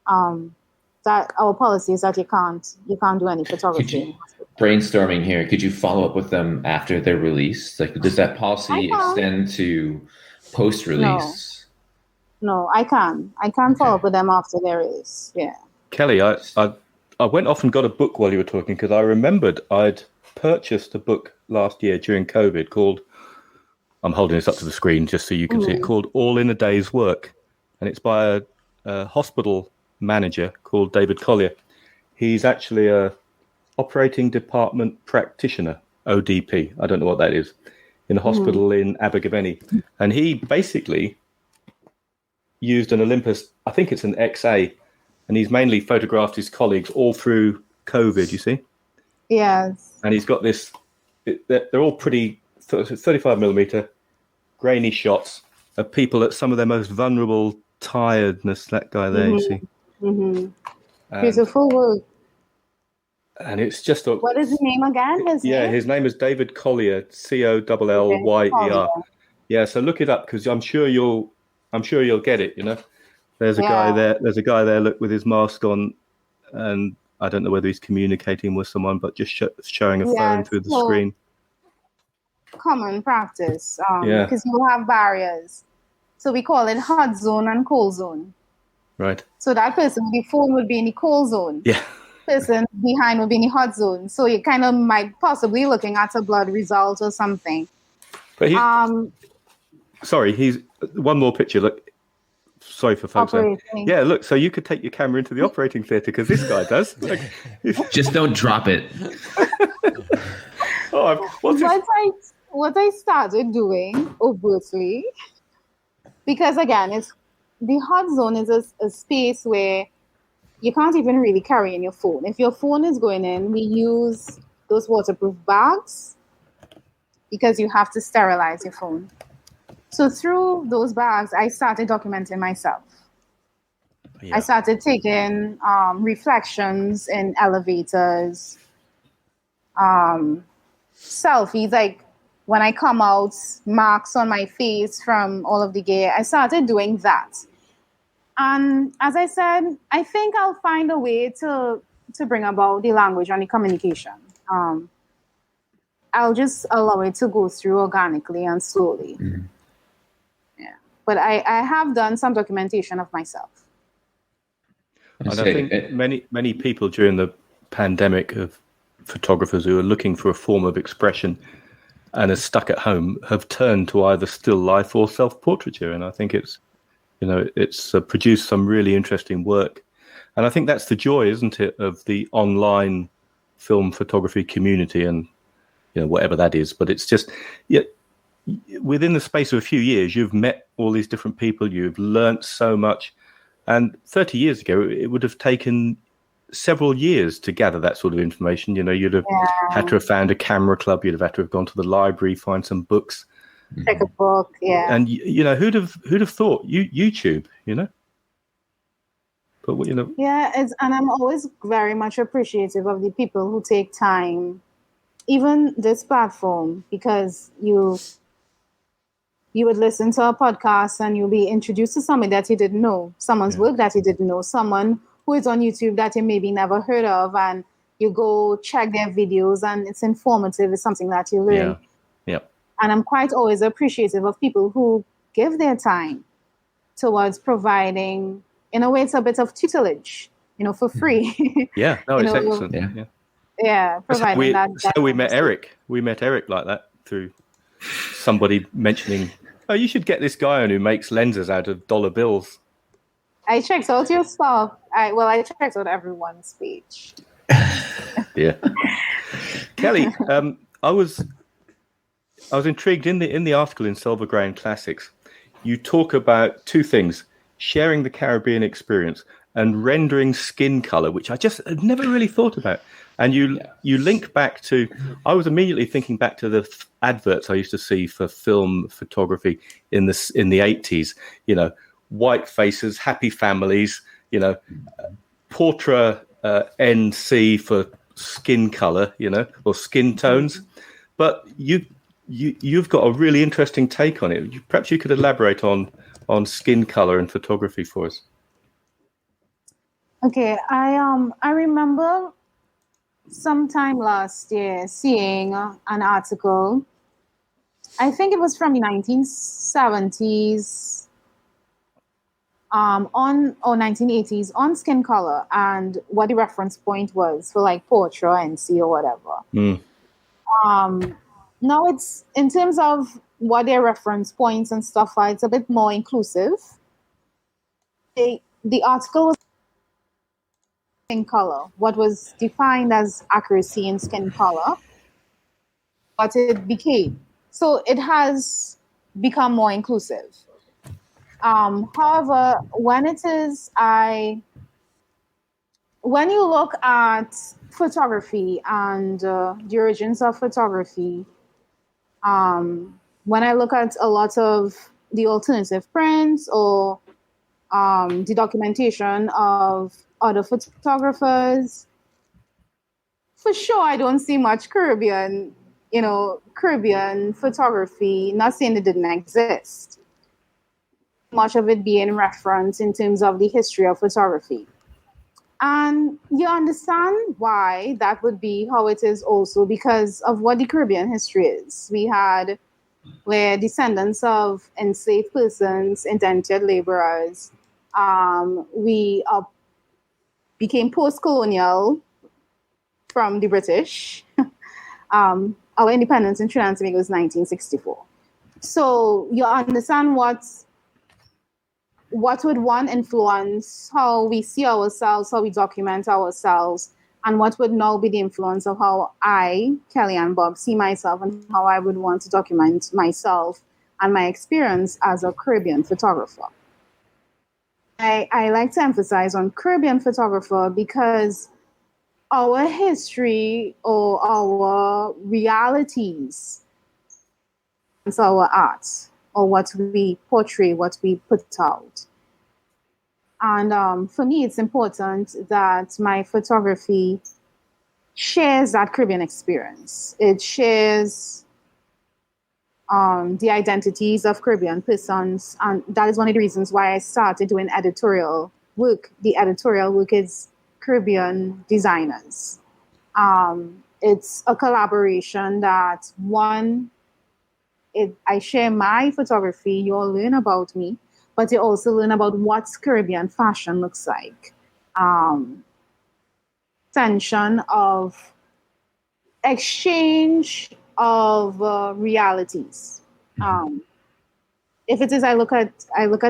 that our policy is that you can't do any photography. Brainstorming here, could you follow up with them after they're released? Like, does that policy extend to post-release? No, I can. I can follow up with them after they're released. Yeah. Kelly, I went off and got a book while you were talking because I remembered I'd purchased a book last year during COVID called, I'm holding this up to the screen just so you can see it, called All in a Day's Work. And it's by a hospital manager called David Collier. He's actually a operating department practitioner, ODP. I don't know what that is, in a hospital in Abergavenny. And he basically used an Olympus, I think it's an XA, and he's mainly photographed his colleagues all through COVID, you see? Yes. And he's got this, they're all pretty 35 millimeter grainy shots of people at some of their most vulnerable tiredness, that guy there, you see? Beautiful work. And it's just what is his name again? His name is David Collier, Collyer. Yeah, so look it up because I'm sure you'll get it. There's a guy there. There's a guy there. Look, with his mask on, and I don't know whether he's communicating with someone, but just showing a phone through the screen. Common practice, because you have barriers. So we call it hot zone and cold zone. Right. So that person before would be in the cold zone. Yeah. Person behind would be in the hot zone. So you kind of might possibly looking at a blood result or something. But he's one more picture. Look, sorry for folks. Yeah, look. So you could take your camera into the operating theatre because this guy does. Just don't drop it. What I started doing overtly, because again, the hot zone is a space where you can't even really carry in your phone. If your phone is going in, we use those waterproof bags because you have to sterilize your phone. So through those bags, I started documenting myself. Yeah. I started taking reflections in elevators, selfies, like when I come out, marks on my face from all of the gear. I started doing that. And as I said, I think I'll find a way to bring about the language and the communication. I'll just allow it to go through organically and slowly. Mm-hmm. Yeah. But I have done some documentation of myself. And I think many people during the pandemic, of photographers who are looking for a form of expression and are stuck at home, have turned to either still life or self-portraiture. And I think it's produced some really interesting work. And I think that's the joy, isn't it, of the online film photography community, and whatever that is. But it's just, within the space of a few years, you've met all these different people, you've learnt so much. And 30 years ago, it would have taken several years to gather that sort of information. You'd have had to have found a camera club, you'd have had to have gone to the library, find some books. Take a book, yeah. And who'd have thought YouTube, But yeah, and I'm always very much appreciative of the people who take time, even this platform, because you would listen to a podcast and you'll be introduced to somebody that you didn't know, someone's work that you didn't know, someone who is on YouTube that you maybe never heard of, and you go check their videos and it's informative, it's something that you learn. Yeah. And I'm quite always appreciative of people who give their time towards providing, in a way, it's a bit of tutelage, for free. Yeah, no, it's excellent. Yeah, providing that's how we met Eric. We met Eric like that, through somebody mentioning, oh, you should get this guy on who makes lenses out of dollar bills. I checked out your stuff. I checked out everyone's page. Yeah. Kelly, I was intrigued in the article in Silver Ground Classics. You talk about two things: sharing the Caribbean experience and rendering skin color, which I just had never really thought about. And you link back to, I was immediately thinking back to the adverts I used to see for film photography in the 80s, white faces, happy families, Portrait NC for skin color, or skin tones. But you've got a really interesting take on it. Perhaps you could elaborate on skin color and photography for us. Okay, I remember sometime last year seeing an article. I think it was from the 1970s, or 1980s, on skin color and what the reference point was for like Portrait, NC, or whatever. Now it's, in terms of what their reference points and stuff are, it's a bit more inclusive. The article was skin color, what was defined as accuracy in skin color, what it became. So it has become more inclusive. However, when you look at photography and the origins of photography, when I look at a lot of the alternative prints or the documentation of other photographers, for sure I don't see much Caribbean photography. Not saying it didn't exist. Much of it being referenced in terms of the history of photography. And you understand why that would be how it is also because of what the Caribbean history is. We're descendants of enslaved persons, indentured laborers. We became post-colonial from the British. Our independence in Trinidad and Tobago was 1964. So you understand what would one influence how we see ourselves, how we document ourselves, and what would now be the influence of how I, KellyAnn Bobb, see myself and how I would want to document myself and my experience as a Caribbean photographer. I like to emphasize on Caribbean photographer because our history or our realities our art, or what we portray, what we put out. And for me, it's important that my photography shares that Caribbean experience. It shares the identities of Caribbean persons. And that is one of the reasons why I started doing editorial work. The editorial work is Caribbean designers. It's a collaboration that I share my photography, you all learn about me, but you also learn about what Caribbean fashion looks like. Tension of exchange of realities. If it is, I look at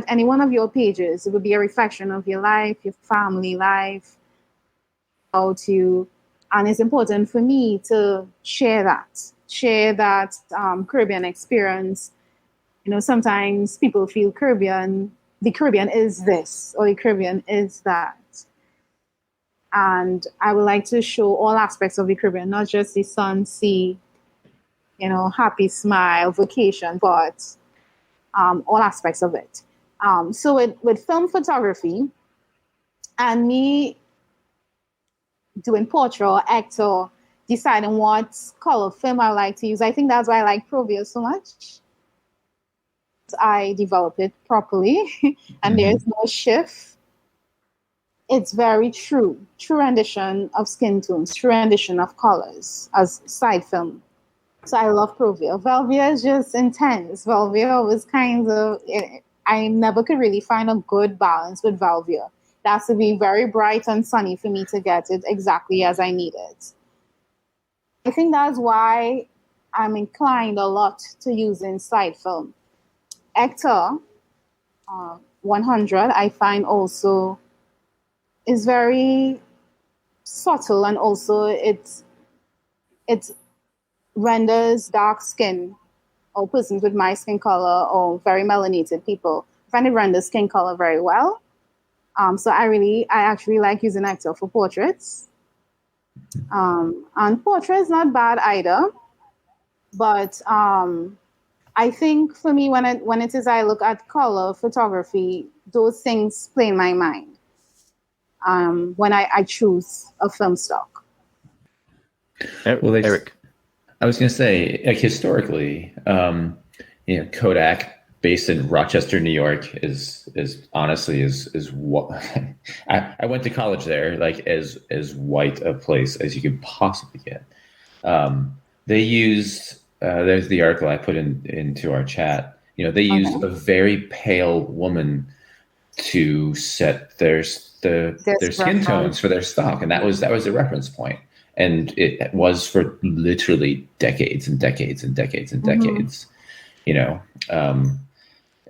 any one of your pages, it would be a reflection of your life, your family life, about you, and it's important for me to share that Caribbean experience. You know, sometimes people feel the Caribbean is this, or the Caribbean is that. And I would like to show all aspects of the Caribbean, not just the sun, sea, happy smile, vacation, but all aspects of it. So with film photography and me doing portrait or actor, deciding what color film I like to use, I think that's why I like Provia so much. I develop it properly and there's no shift. It's very true rendition of skin tones, true rendition of colors as side film. So I love Provia. Velvia is just intense. Velvia was kind of, I never could really find a good balance with Velvia. It has to be very bright and sunny for me to get it exactly as I need it. I think that's why I'm inclined a lot to using side film. Hector 100, I find also is very subtle, and also it renders dark skin or persons with my skin color or very melanated people. I find it renders skin color very well. So I actually like using Hector for portraits. And portraits not bad either, but I think for me when it is I look at color photography, those things play in my mind when I choose a film stock. Eric. I was going to say, like, historically, Kodak, based in Rochester, New York, is honestly what I went to college there, like as white a place as you could possibly get. They used there's the article I put into our chat. They used a very pale woman to set their skin tones for their stock, and that was the reference point. And it was for literally decades and decades and decades and decades,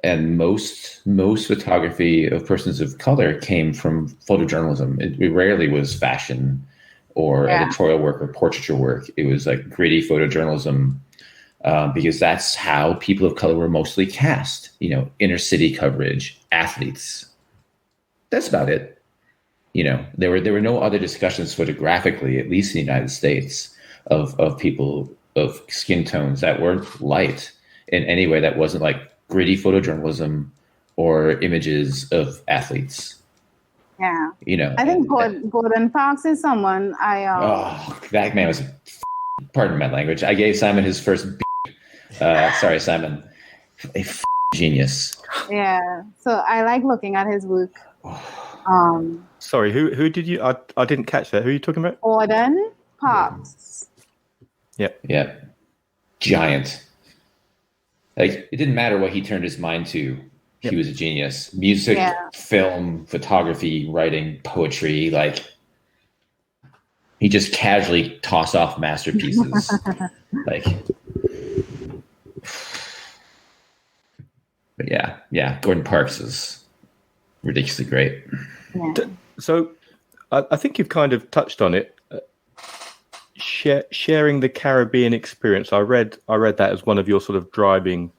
and most photography of persons of color came from photojournalism. It rarely was fashion or editorial work or portraiture work. It was like gritty photojournalism, because that's how people of color were mostly cast. Inner city coverage, athletes. That's about it. There were no other discussions photographically, at least in the United States, of people of skin tones that weren't light in any way that wasn't like gritty photojournalism or images of athletes. Yeah. I think Gordon Parks is someone that man was, pardon my language, I gave Simon his first sorry, Simon. A genius. Yeah. So I like looking at his work. Sorry, who did you? I didn't catch that. Who are you talking about? Gordon Parks. Yeah. Giant. Like, it didn't matter what he turned his mind to. He was a genius. Music, film, photography, writing, poetry. Like, he just casually tossed off masterpieces. But yeah. Gordon Parks is ridiculously great. Yeah. So I think you've kind of touched on it. Sharing the Caribbean experience. I read that as one of your sort of driving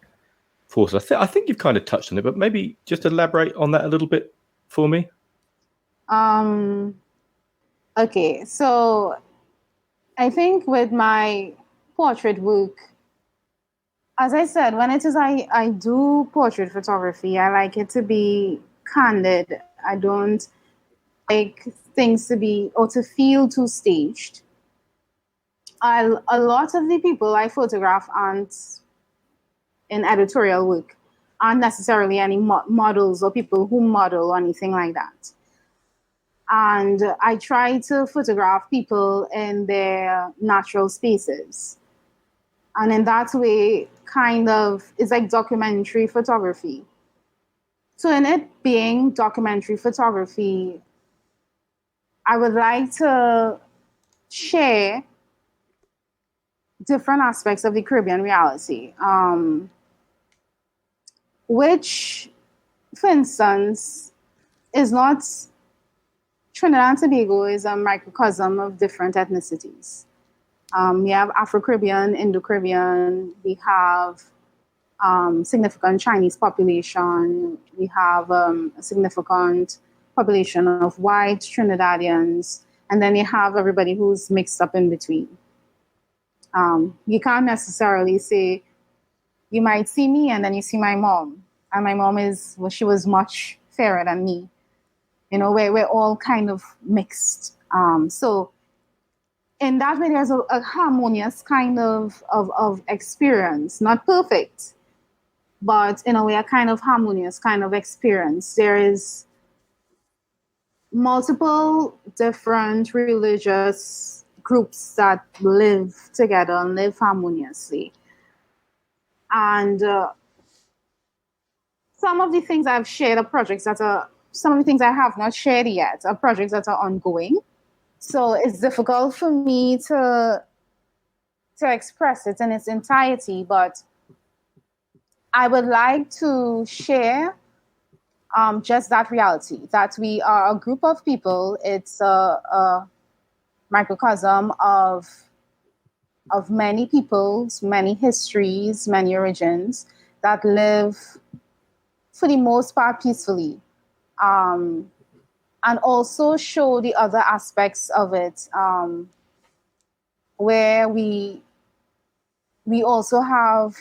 forces. I think you've kind of touched on it, but maybe just elaborate on that a little bit for me. Okay, so I think with my portrait work, as I said, when it is I do portrait photography, I like it to be candid. I don't like things to be or to feel too staged. A lot of the people I photograph aren't in editorial work, aren't necessarily any models or people who model or anything like that. And I try to photograph people in their natural spaces. And in that way, kind of, it's like documentary photography. So in it being documentary photography, I would like to share different aspects of the Caribbean reality, which, for instance, is not... Trinidad and Tobago is a microcosm of different ethnicities. We have Afro-Caribbean, Indo-Caribbean, we have significant Chinese population, we have a significant population of white Trinidadians, and then you have everybody who's mixed up in between. You can't necessarily say, you might see me and then you see my mom, and my mom she was much fairer than me. You know, we're all kind of mixed. So in that way, there's a harmonious kind of experience, not perfect, but in a way, a kind of harmonious kind of experience. There is multiple different religious groups that live together and live harmoniously. And some of the things I've shared are projects that are, some of the things I have not shared yet are projects that are ongoing. So it's difficult for me to express it in its entirety, but I would like to share just that reality, that we are a group of people. It's a microcosm of many peoples, many histories, many origins that live, for the most part, peacefully. And also show the other aspects of it, where we also have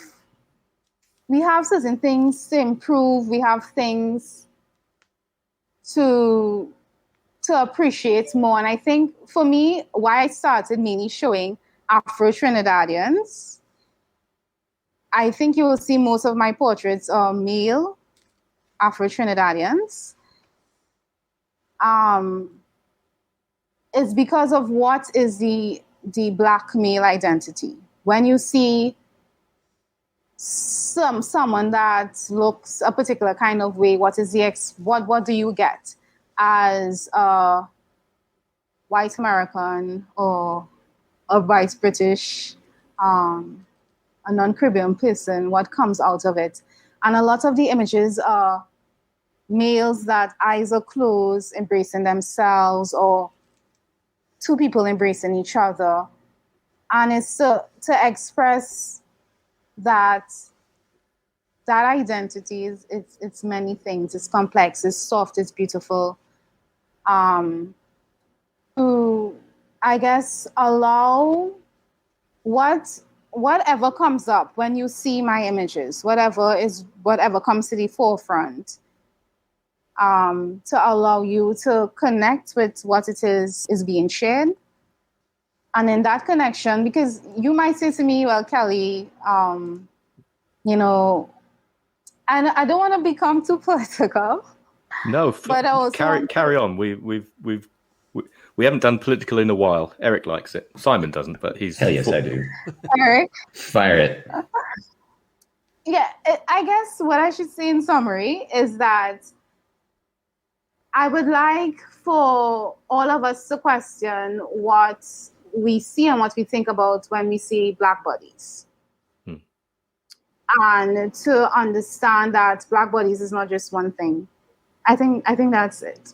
certain things to improve. We have things to appreciate more. And I think for me, why I started mainly showing Afro-Trinidadians, I think you will see most of my portraits are male Afro-Trinidadians. It's because of what is the Black male identity. When you see someone that looks a particular kind of way, what do you get as a white American or a white British, a non-Caribbean person? What comes out of it? And a lot of the images are males that eyes are closed, embracing themselves, or two people embracing each other. And it's to express that identity it's many things. It's complex, it's soft, it's beautiful. To, I guess, allow whatever comes up when you see my images, whatever comes to the forefront, to allow you to connect with what it is being shared. And in that connection, because you might say to me, well, Kelly, you know, and I don't want to become too political. No, but also carry on. We haven't done political in a while. Eric likes it. Simon doesn't, but he's... Hell yes, I do. Eric? Fire it. Yeah, I guess what I should say in summary is that I would like for all of us to question what we see and what we think about when we see Black bodies. And to understand that Black bodies is not just one thing. I think that's it.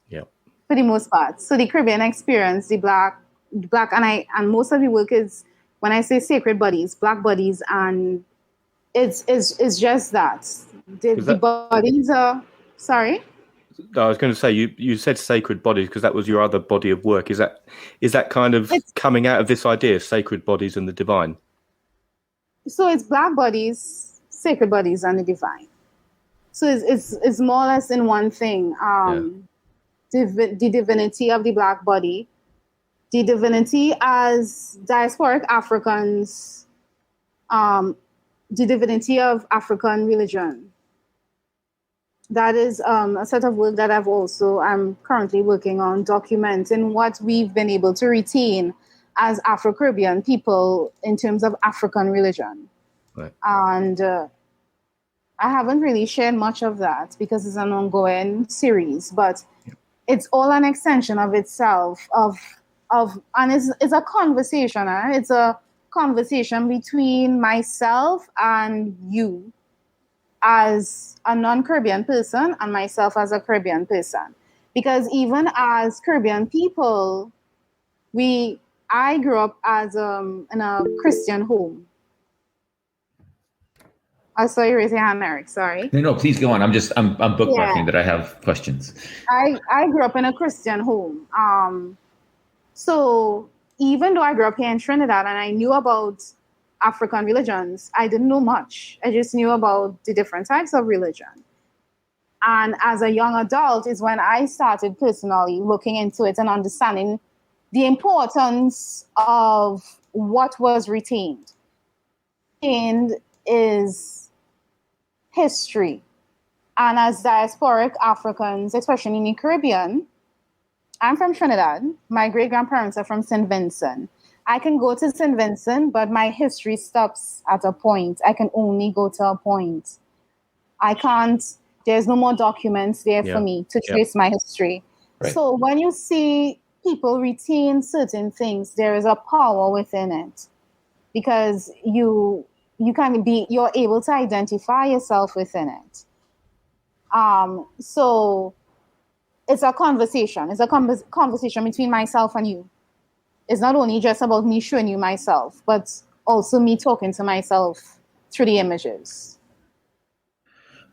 Yeah. For the most part. So the Caribbean experience, the black and most of the work is, when I say sacred bodies, Black bodies, and it's just that. The bodies are, sorry? I was going to say, you said sacred bodies because that was your other body of work. Is that kind of coming out of this idea of sacred bodies and the divine? So it's black bodies, sacred bodies, and the divine. So it's more or less in one thing. The divinity of the black body, the divinity as diasporic Africans, the divinity of African religion. That is a set of work that I'm currently working on, documenting what we've been able to retain as Afro-Caribbean people in terms of African religion. Right. And I haven't really shared much of that because it's an ongoing series, but it's all an extension of itself, and it's a conversation. It's a conversation between myself and you as a non-Caribbean person and myself as a Caribbean person. Because even as Caribbean people, I grew up as in a Christian home. I saw you raise your hand, Eric. Sorry. No, please go on. I'm bookmarking that I have questions. I grew up in a Christian home. So even though I grew up here in Trinidad and I knew about African religions, I didn't know much. I just knew about the different types of religion. And as a young adult is when I started personally looking into it and understanding the importance of what was retained. And is history. And as diasporic Africans, especially in the Caribbean, I'm from Trinidad. My great-grandparents are from St. Vincent. I can go to St. Vincent, but my history stops at a point. I can only go to a point. I can't, there's no more documents there for me to trace my history. Right. So when you see people retain certain things, there is a power within it because you're able to identify yourself within it. So it's a conversation. It's a conversation between myself and you. It's not only just about me showing you myself, but also me talking to myself through the images.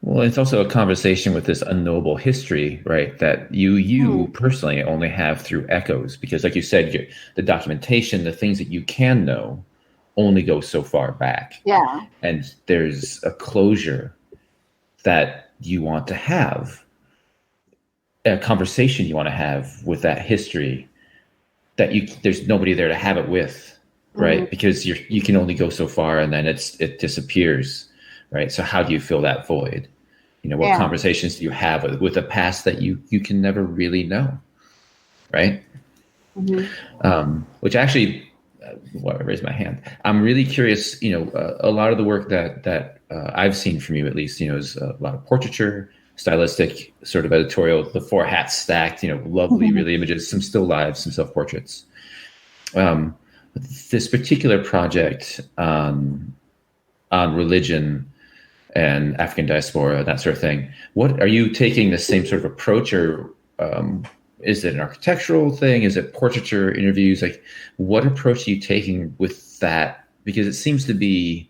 Well, it's also a conversation with this unknowable history, right? That you personally only have through echoes, because like you said, the documentation, the things that you can know only go so far back. Yeah. And there's a closure that you want to have, a conversation you want to have with that history that there's nobody there to have it with, right? Because you can only go so far and then it disappears, right? So how do you fill that void? What conversations do you have with a past that you can never really know, right? Which actually, I raised my hand. I'm really curious. A lot of the work that I've seen from you, at least, is a lot of portraiture, stylistic, sort of editorial. The four hats stacked. Lovely, really images. Some still lives, some self portraits. This particular project on religion and African diaspora, that sort of thing. What are you taking the same sort of approach, or is it an architectural thing? Is it portraiture, interviews? Like, what approach are you taking with that? Because it seems to be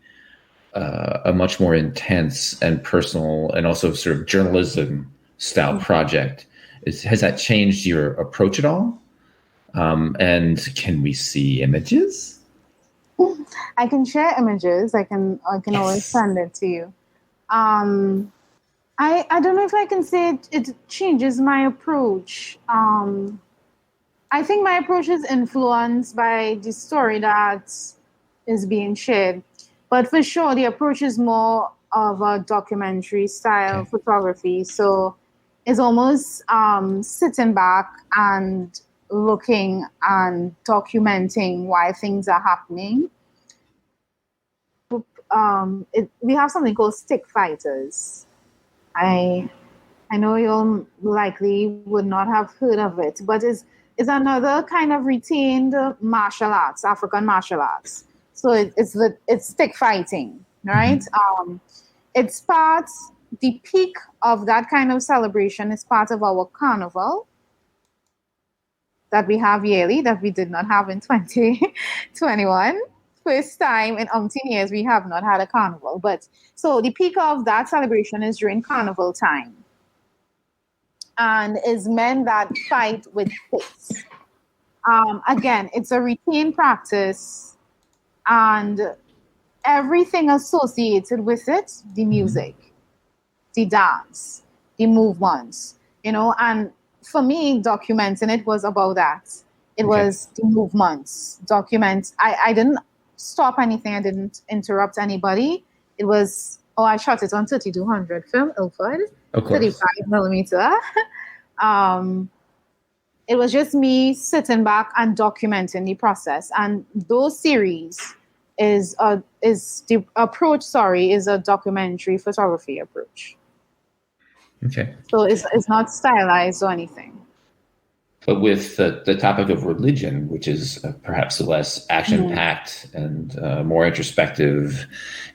a much more intense and personal and also sort of journalism style project. Has that changed your approach at all? And can we see images? I can share images. I can always send it to you. I don't know if I can say it changes my approach. I think my approach is influenced by the story that is being shared. But for sure, the approach is more of a documentary style photography. So it's almost sitting back and looking and documenting why things are happening. We have something called stick fighters. I know you likely would not have heard of it, but it's another kind of retained martial arts, African martial arts. So it's stick fighting, right? It's the peak of that kind of celebration is part of our carnival that we have yearly, that we did not have in 2021. First time in umpteen years we have not had a carnival. But so the peak of that celebration is during carnival time. And is men that fight with sticks. Again, it's a retained practice. And everything associated with it, the music, the dance, the movements, and for me, documenting it was about that. It was the movements, documents. I didn't stop anything. I didn't interrupt anybody. It was, I shot it on 3200 film, Ilford, 35 millimeter. It was just me sitting back and documenting the process. And those series is a documentary photography approach. Okay. So it's not stylized or anything. But with the topic of religion, which is perhaps less action-packed and more introspective,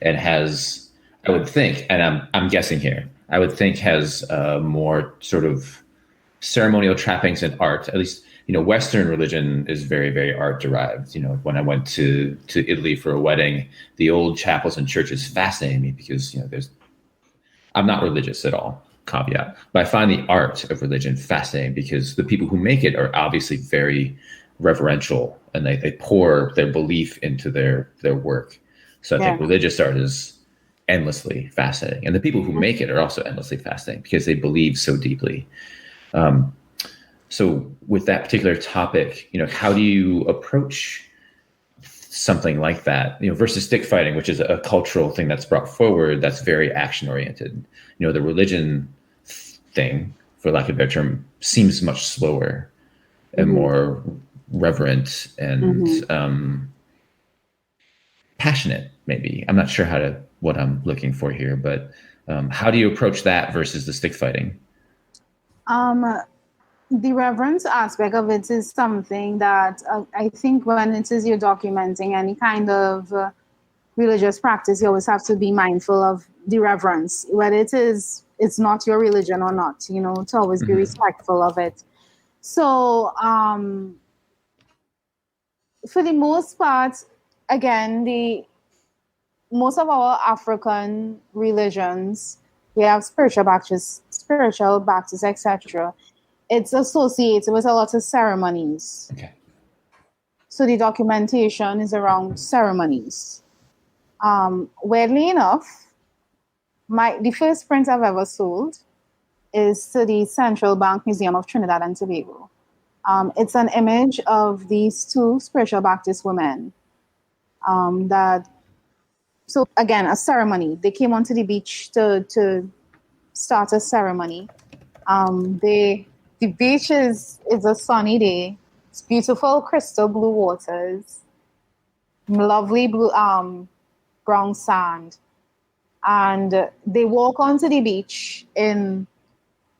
and has, I would think, and I'm guessing here, I would think has more sort of ceremonial trappings in art. At least, Western religion is very, very art derived. When I went to Italy for a wedding, the old chapels and churches fascinate me because I'm not religious at all. Caveat, but I find the art of religion fascinating because the people who make it are obviously very reverential and they pour their belief into their work. So I think religious art is endlessly fascinating, and the people who make it are also endlessly fascinating because they believe so deeply. So with that particular topic, how do you approach something like that, versus stick fighting, which is a cultural thing that's brought forward that's very action oriented? The religion thing, for lack of a better term, seems much slower and more reverent and passionate, maybe. I'm not sure what I'm looking for here, but how do you approach that versus the stick fighting? The reverence aspect of it is something that I think when it is you're documenting any kind of religious practice, you always have to be mindful of the reverence, whether it's not your religion or not, to always be respectful of it. So for the most part, again, most of our African religions, we have spiritual practices, etc. It's associated with a lot of ceremonies. Okay. So the documentation is around ceremonies. Weirdly enough, the first print I've ever sold is to the Central Bank Museum of Trinidad and Tobago. It's an image of these two spiritual Baptist women. So again, a ceremony. They came onto the beach to start a ceremony. The beach is a sunny day. It's beautiful crystal blue waters, lovely blue brown sand, and they walk onto the beach in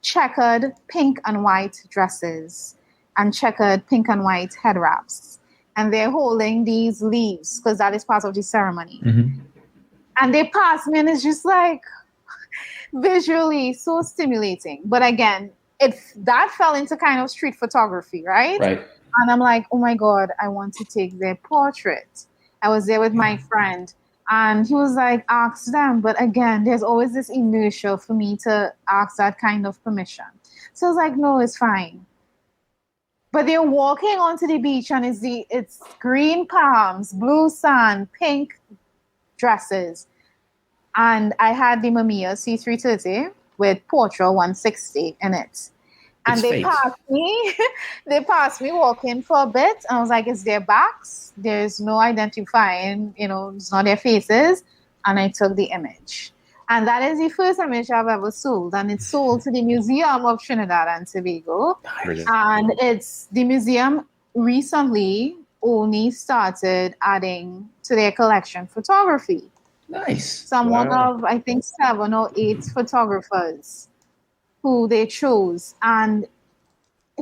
checkered pink and white dresses and checkered pink and white head wraps, and they're holding these leaves because that is part of the ceremony. And they pass me, and it's just like visually so stimulating. But again, that fell into kind of street photography, right? Right. And I'm like, oh my God, I want to take their portrait. I was there with my friend, and he was like, ask them. But again, there's always this inertia for me to ask that kind of permission. So I was like, no, it's fine. But they're walking onto the beach, and it's green palms, blue sand, pink dresses. And I had the Mamiya C330 with Portra 160 in it. And they passed me walking for a bit. And I was like, it's their backs. There's no identifying, it's not their faces. And I took the image. And that is the first image I've ever sold. And it's sold to the Museum of Trinidad and Tobago. Brilliant. And the museum recently only started adding to their collection photography. Nice. So I'm one of, I think, 7 or 8 photographers who they chose. And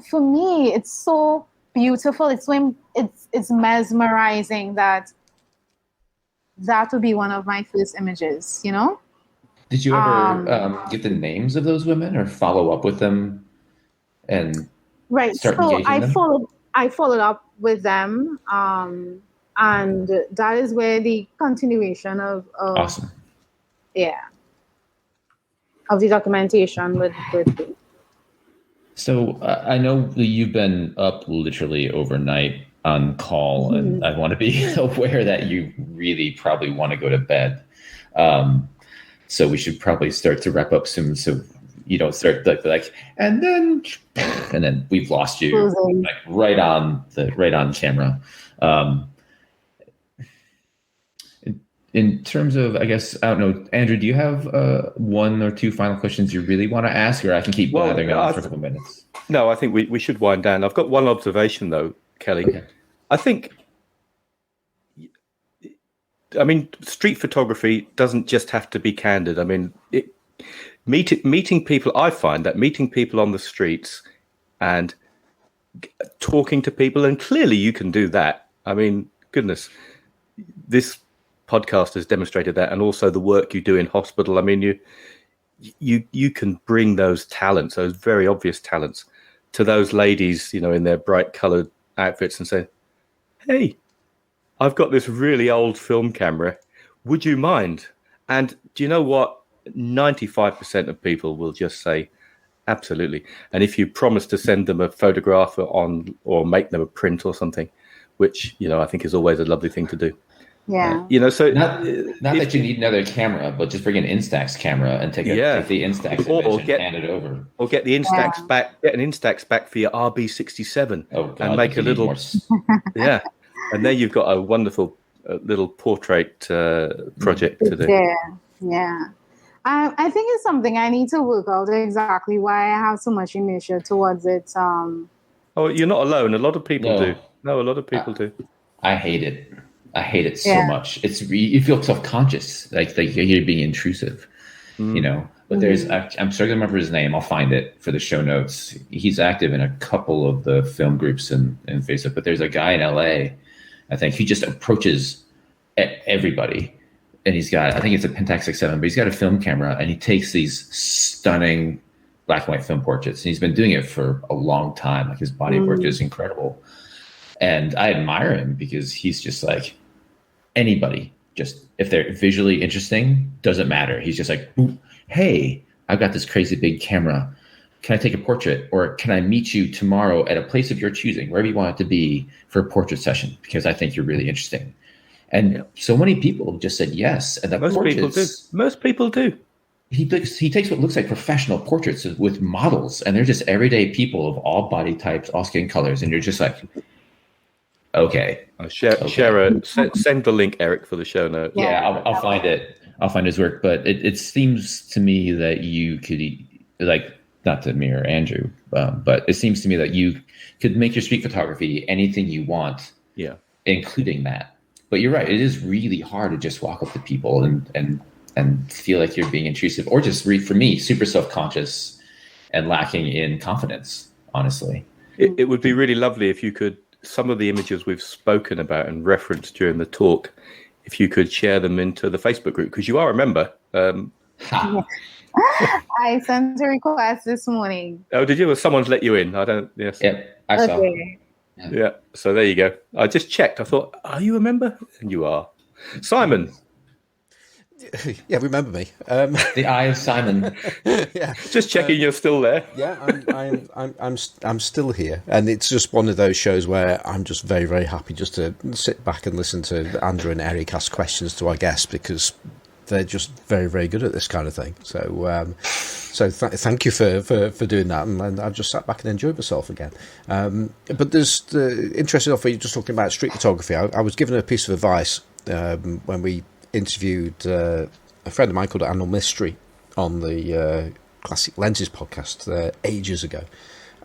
for me, it's so beautiful. It's mesmerizing that would be one of my first images, Did you ever get the names of those women or follow up with them and start engaging them? I followed up with them. And that is where the continuation of awesome. Yeah. Of the documentation would be. So I know that you've been up literally overnight on call, and I want to be aware that you really probably want to go to bed. So we should probably start to wrap up soon. So you don't start like, and then we've lost you like right on camera. In terms of, I guess, I don't know, Andrew, do you have one or two final questions you really want to ask, or I can keep blathering on for a couple minutes? No, I think we should wind down. I've got one observation, though, Kelly. Okay. I think, street photography doesn't just have to be candid. I mean, meeting people, I find that meeting people on the streets and talking to people, and clearly you can do that. I mean, goodness, this podcast has demonstrated that, and also the work you do in hospital. I mean, you can bring those talents, those very obvious talents, to those ladies, in their bright coloured outfits, and say, "Hey, I've got this really old film camera. Would you mind?" And do you know what? 95% of people will just say, "Absolutely." And if you promise to send them a photograph or make them a print or something, which I think is always a lovely thing to do. Yeah. So not that you need another camera, but just bring an Instax camera and take the Instax image and hand it over. Or get the Instax back, get an Instax back for your RB67 and make a little and then you've got a wonderful little portrait project to do. Yeah. I think it's something I need to work out exactly why I have so much inertia towards it. Oh, you're not alone. A lot of people do. No, a lot of people do. I hate it. I hate it so much. You feel self-conscious, like you're being intrusive, But there's, I'm sorry to remember his name. I'll find it for the show notes. He's active in a couple of the film groups in Facebook. But there's a guy in LA, I think, he just approaches everybody, and he's got, I think it's a Pentax 67, but he's got a film camera, and he takes these stunning black and white film portraits, and he's been doing it for a long time. Like, his body of work is incredible, and I admire him because he's just like, anybody, just if they're visually interesting, doesn't matter. He's just like, "Hey, I've got this crazy big camera. Can I take a portrait? Or can I meet you tomorrow at a place of your choosing, wherever you want it to be, for a portrait session? Because I think you're really interesting." And so many people just said yes. And Most people do. He takes what looks like professional portraits with models, and they're just everyday people of all body types, all skin colors. And you're just like, okay. Send the link, Eric, for the show notes. Yeah, I'll find it. I'll find his work. But it seems to me that you could, like, not to mirror Andrew, but it seems to me that you could make your street photography anything you want, including that. But you're right. It is really hard to just walk up to people and feel like you're being intrusive, or just for me, super self-conscious and lacking in confidence, honestly. It would be really lovely if you could, some of the images we've spoken about and referenced during the talk, if you could share them into the Facebook group, because you are a member. I sent a request this morning. Oh, did you? Or someone's let you in? I don't. Yes. Yeah, I saw. Yeah. So there you go. I just checked. I thought, are you a member? And you are. Simon. Yeah, remember me. The Eye of Simon. Yeah, just checking you're still there. Yeah, I'm still here, and it's just one of those shows where I'm just very, very happy just to sit back and listen to Andrew and Eric ask questions to our guests, because they're just very, very good at this kind of thing. So, thank you for doing that, and I've just sat back and enjoyed myself again. But there's the interesting enough, when you're just talking about street photography. I was given a piece of advice when we interviewed a friend of mine called Anal Mystery on the Classic Lenses podcast ages ago,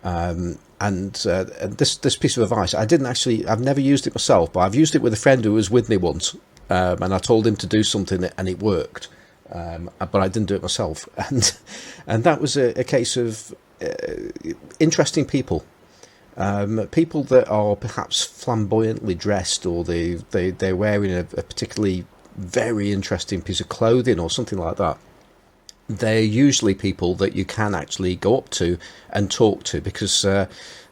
and this piece of advice, I've never used it myself, but I've used it with a friend who was with me once, and I told him to do something and it worked, but I didn't do it myself, and that was a case of interesting people. People that are perhaps flamboyantly dressed, or they're wearing a particularly very interesting piece of clothing or something like that. They're usually people that you can actually go up to and talk to, because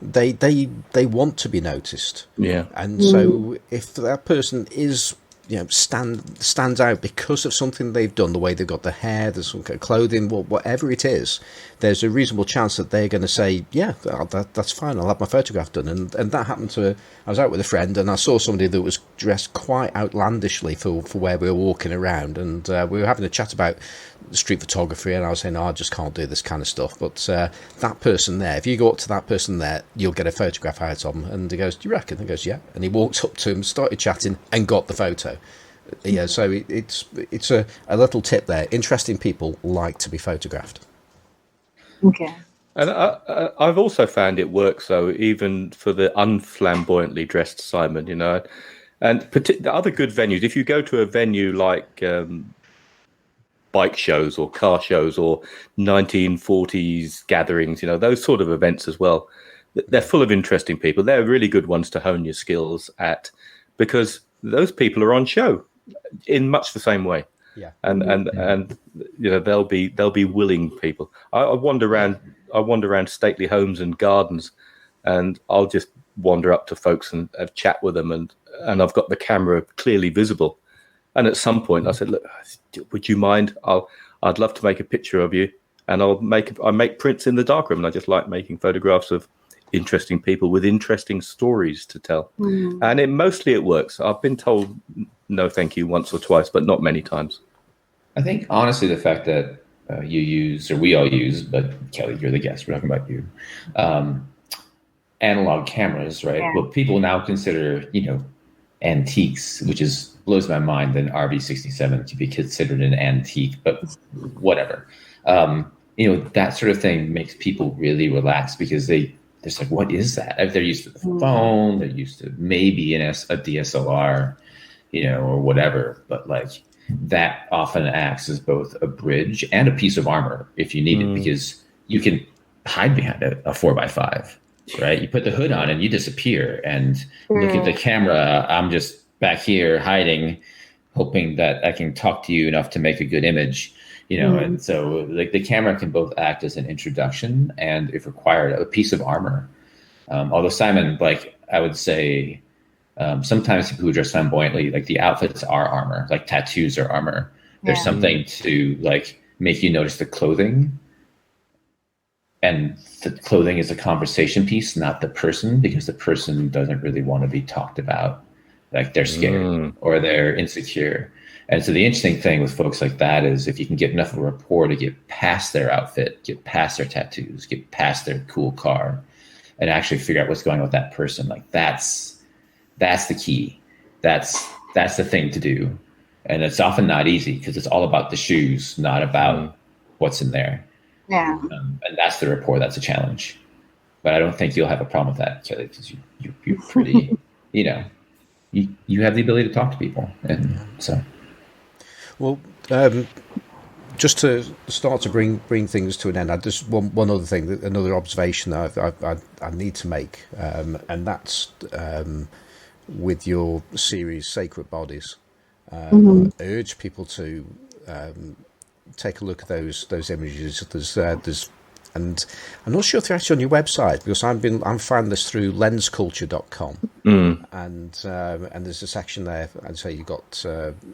they want to be noticed. Yeah. And so if that person is stands out because of something they've done, the way they've got their hair, there's some kind of clothing, whatever it is, there's a reasonable chance that they're going to say, yeah, that's fine, I'll have my photograph done. And that happened I was out with a friend and I saw somebody that was dressed quite outlandishly for where we were walking around, and we were having a chat about street photography, and I was saying, I just can't do this kind of stuff. But that person there, if you go up to that person there, you'll get a photograph out of him. And he goes, do you reckon? He goes, yeah. And he walked up to him, started chatting, and got the photo. Yeah, so it's a little tip there. Interesting people like to be photographed. Okay. And I've also found it works, though, even for the unflamboyantly dressed Simon, And the other good venues, if you go to a venue like bike shows or car shows or 1940s gatherings, those sort of events as well, they're full of interesting people. They're really good ones to hone your skills at, because those people are on show in much the same way. Yeah. And they'll be willing people. I wander around stately homes and gardens, and I'll just wander up to folks and chat with them, and I've got the camera clearly visible. And at some point I said, look, would you mind? I'd love to make a picture of you, and I make prints in the darkroom, and I just like making photographs of interesting people with interesting stories to tell. And it works. I've been told no thank you once or twice, but not many times. I think honestly the fact that you use, or we all use, but Kelly, you're the guest, we're talking about you, analog cameras, right? Yeah. What people now consider, antiques, which blows my mind that an RV67 to be considered an antique, but whatever. That sort of thing makes people really relax, because they're like, what is that? They're used to the phone, they're used to maybe a DSLR, or whatever, but like that often acts as both a bridge and a piece of armor if you need it, because you can hide behind a 4x5. Right, you put the hood on and you disappear, and look at the camera. I'm just back here hiding, hoping that I can talk to you enough to make a good image, And so, like, the camera can both act as an introduction and, if required, a piece of armor. Although Simon, like, I would say, sometimes people who dress flamboyantly, like, the outfits are armor, like tattoos are armor. There's something to like make you notice the clothing. And the clothing is a conversation piece, not the person, because the person doesn't really want to be talked about. Like, they're scared or they're insecure. And so the interesting thing with folks like that is if you can get enough of a rapport to get past their outfit, get past their tattoos, get past their cool car, and actually figure out what's going on with that person. Like, that's the key. That's the thing to do. And it's often not easy, because it's all about the shoes, not about what's in there. Yeah. And that's the rapport. That's a challenge. But I don't think you'll have a problem with that, Kelly, because you're pretty, you have the ability to talk to people. And so. Well, just to start to bring things to an end, I just one other thing, another observation that I need to make, and that's with your series Sacred Bodies. I urge people to take a look at those images. There's and I'm not sure if they're actually on your website, because I've found this through lensculture.com, and there's a section there. I'd say you've got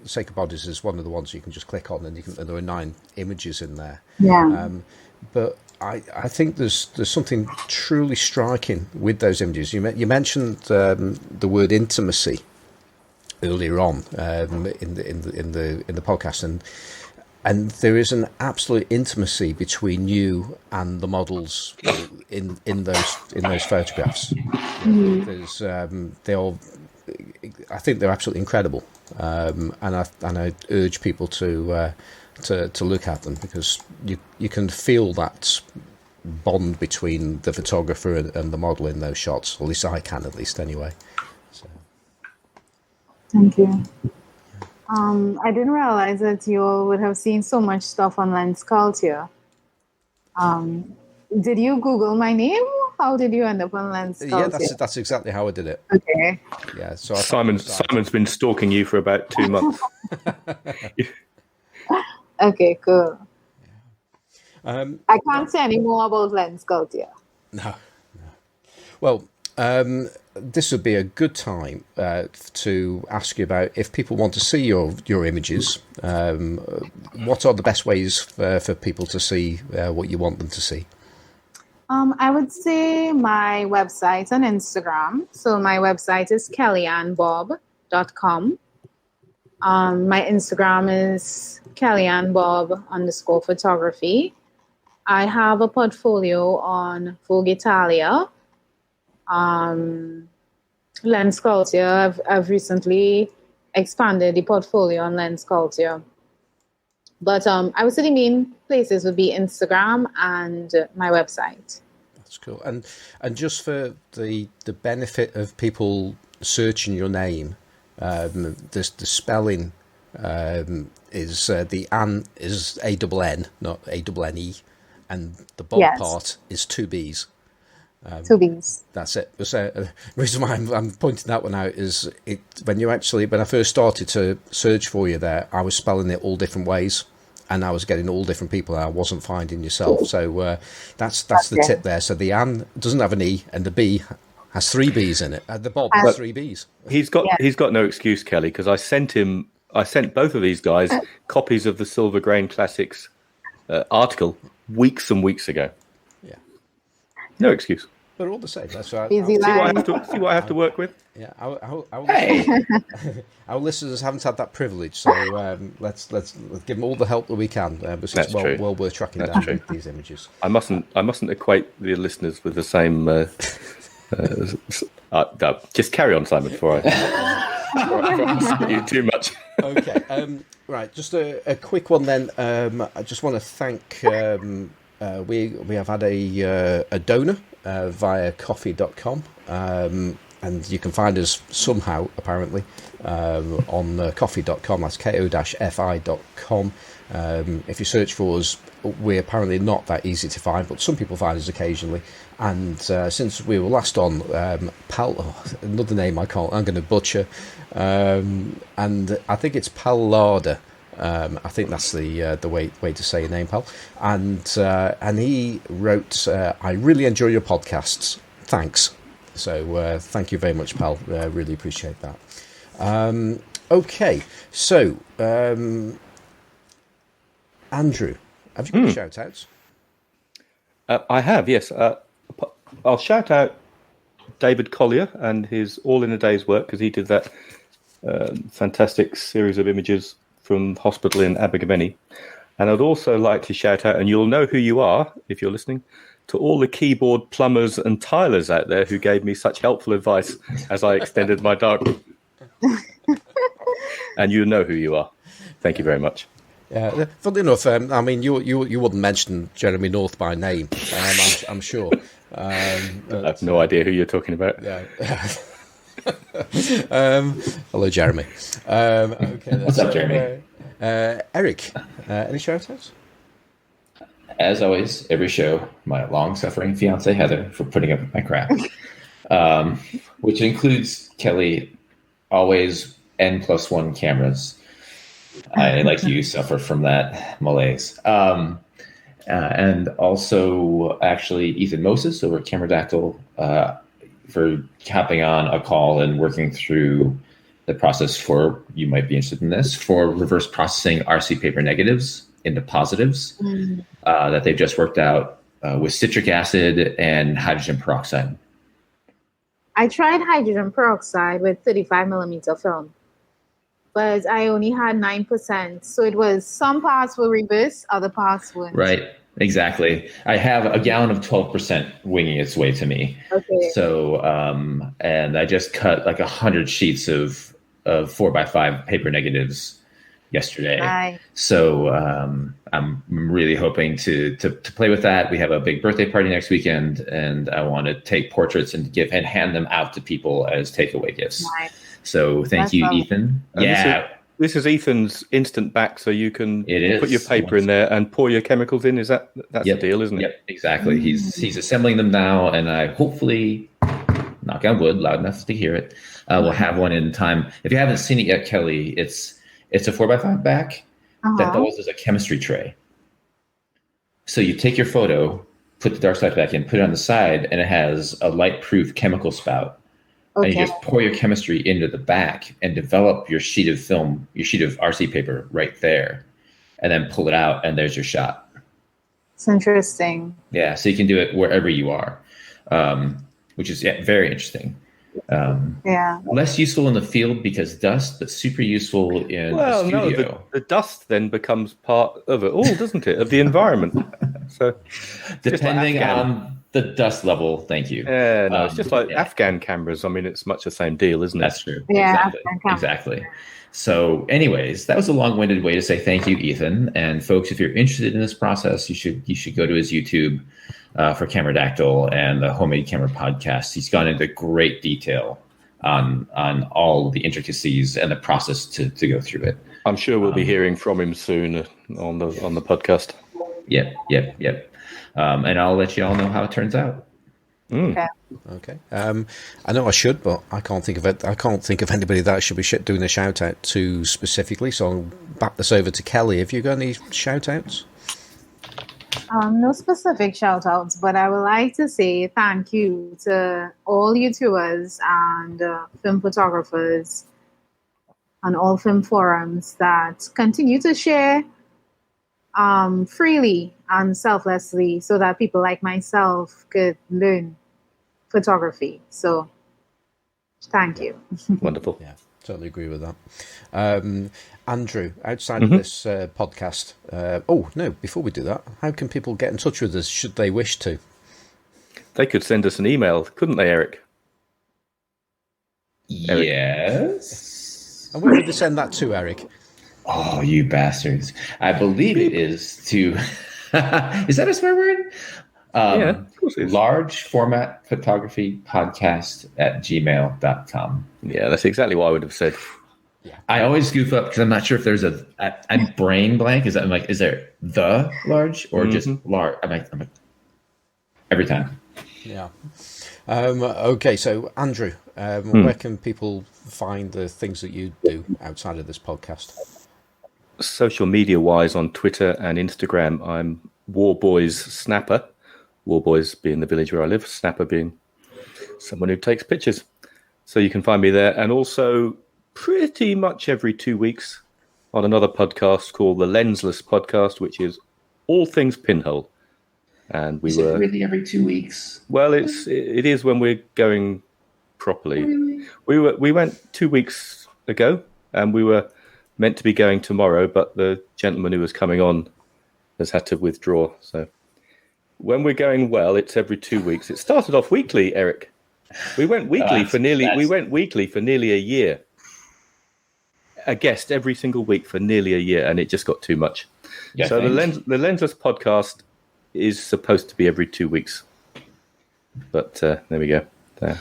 Sacred Bodies is one of the ones you can just click on, and there are 9 images in there. Yeah. But I think there's something truly striking with those images. You mentioned the word intimacy earlier on in the podcast, and there is an absolute intimacy between you and the models in those photographs. There's I think they're absolutely incredible, and I urge people to look at them, because you can feel that bond between the photographer and the model in those shots. At least I can, anyway. So. Thank you. I didn't realize that you all would have seen so much stuff on Lens Culture. Did you Google my name? How did you end up on Lens Culture? Yeah, that's exactly how I did it. Okay. Yeah. So Simon's been stalking you for about 2 months. Okay, cool. I can't say any more about Lens Culture. No. Well, this would be a good time to ask you about if people want to see your images. What are the best ways for people to see what you want them to see? I would say my website and Instagram. So my website is KellyAnnBobb.com. My Instagram is KellyAnnBobb_photography. I have a portfolio on Vogue Italia. Lens Culture. I've recently expanded the portfolio on Lens Culture. But I would say the main places would be Instagram and my website. That's cool. And just for the benefit of people searching your name, the spelling is the Ann is A-double-N, not A-double-N-E, and the Bobb part is two B's. Two B's. That's it. The reason why I'm pointing that one out is when I first started to search for you there, I was spelling it all different ways, and I was getting all different people. I wasn't finding yourself. So that's the tip there. So the Ann doesn't have an E, and the B has three B's in it. The Bobb has three B's. He's got no excuse, Kelly, because I sent both of these guys copies of the Silver Grain Classics article weeks and weeks ago. Yeah. No excuse. But all the same, that's right. See what I have to work with. Yeah, our listeners haven't had that privilege, so let's give them all the help that we can. Because it's well worth tracking down these images. I mustn't equate the listeners with the same. Just carry on, Simon, before I you too much. Okay, right. Just a quick one then. I just want to thank. We have had a donor via coffee.com, and you can find us somehow apparently on coffee.com. That's ko-fi.com. If you search for us, we're apparently not that easy to find, but some people find us occasionally. And since we were last on, another name I'm going to butcher, and I think it's Pallada. I think that's the way to say your name, pal. And he wrote, "I really enjoy your podcasts. Thanks." So thank you very much, pal. Really appreciate that. Okay, so Andrew, have you got any shout outs? I have, yes. I'll shout out David Collier and his All in a Day's work, because he did that fantastic series of images from hospital in Abergavenny. And I'd also like to shout out, and you'll know who you are if you're listening, to all the keyboard plumbers and tilers out there who gave me such helpful advice as I extended my darkroom. And you know who you are. Thank you very much. Yeah, funny enough, I mean, you wouldn't mention Jeremy North by name, I'm sure. I have no idea who you're talking about. Yeah. Hello, Jeremy. Okay, what's up, Jeremy? Eric, any shout-outs? As always, every show, my long-suffering fiance Heather for putting up with my crap, which includes Kelly, always N+1 cameras. I, like you, suffer from that malaise. And also, actually, Ethan Moses over at Cameradactyl for hopping on a call and working through the process for, you might be interested in this, for reverse processing RC paper negatives into positives that they've just worked out with citric acid and hydrogen peroxide. I tried hydrogen peroxide with 35mm film, but I only had 9%. So it was some parts were reverse, other parts weren't. Right, exactly. I have a gallon of 12% winging its way to me. Okay. So, and I just cut like 100 sheets of 4x5 paper negatives yesterday. Nice. So I'm really hoping to play with that. We have a big birthday party next weekend, and I want to take portraits and hand them out to people as takeaway gifts. Nice. So thank you, Ethan. And this is Ethan's instant back, so you can put your paper in there and pour your chemicals in. That's the deal, isn't it? Yep, exactly. He's assembling them now, and I hopefully, knock on wood, loud enough to hear it, we'll have one in time. If you haven't seen it yet, Kelly, it's a 4x5 back that doubles as a chemistry tray. So you take your photo, put the dark side back in, put it on the side, and it has a light-proof chemical spout and you just pour your chemistry into the back and develop your sheet of film, your sheet of RC paper right there, and then pull it out, and there's your shot. It's interesting. Yeah, so you can do it wherever you are, which is very interesting. Less useful in the field because dust, but super useful in the studio. No, the dust then becomes part of it all, doesn't it? Of the environment. So depending on the dust level, thank you. Yeah, no, it's just like Afghan cameras. I mean, it's much the same deal, isn't it? That's true. Yeah, exactly. So, anyways, that was a long-winded way to say thank you, Ethan. And folks, if you're interested in this process, you should go to his YouTube for Cameradactyl and the Homemade Camera podcast. He's gone into great detail on all the intricacies and the process to go through it. I'm sure we'll be hearing from him soon on the podcast. Yep. And I'll let you all know how it turns out. Okay. I know I should, but I can't think of it. I can't think of anybody that I should be doing a shout out to specifically. So I'll back this over to Kelly. Have you got any shout outs? No specific shout outs, but I would like to say thank you to all YouTubers and film photographers on all film forums that continue to share freely and selflessly so that people like myself could learn photography. So thank you. Wonderful. Yeah, totally agree with that. Andrew, outside of this podcast, before we do that, how can people get in touch with us should they wish to? They could send us an email, couldn't they, Eric? Yes. And where would they send that to, Eric? Oh, you bastards. I believe it is to... Is that a swear word? Yeah, of course it is. Large format photography podcast at gmail.com. Yeah, that's exactly what I would have said. Yeah. I always goof up because I'm not sure if there's I'm brain blank. Is there the large or just large? I'm like, every time. Yeah. Okay, so Andrew, where can people find the things that you do outside of this podcast? Social media wise, on Twitter and Instagram, I'm Warboys Snapper. Warboys being the village where I live, Snapper being someone who takes pictures. So you can find me there, and also pretty much every 2 weeks on another podcast called the Lensless Podcast, which is all things pinhole. And is it really every 2 weeks? Well, it is when we're going properly. Really? We went 2 weeks ago, and we were meant to be going tomorrow, but the gentleman who was coming on has had to withdraw. So when we're going well, it's every 2 weeks. It started off weekly, Eric. We went weekly for nearly a year. A guest every single week for nearly a year, and it just got too much. Yeah, so the Lensless Podcast is supposed to be every 2 weeks. But there we go. There.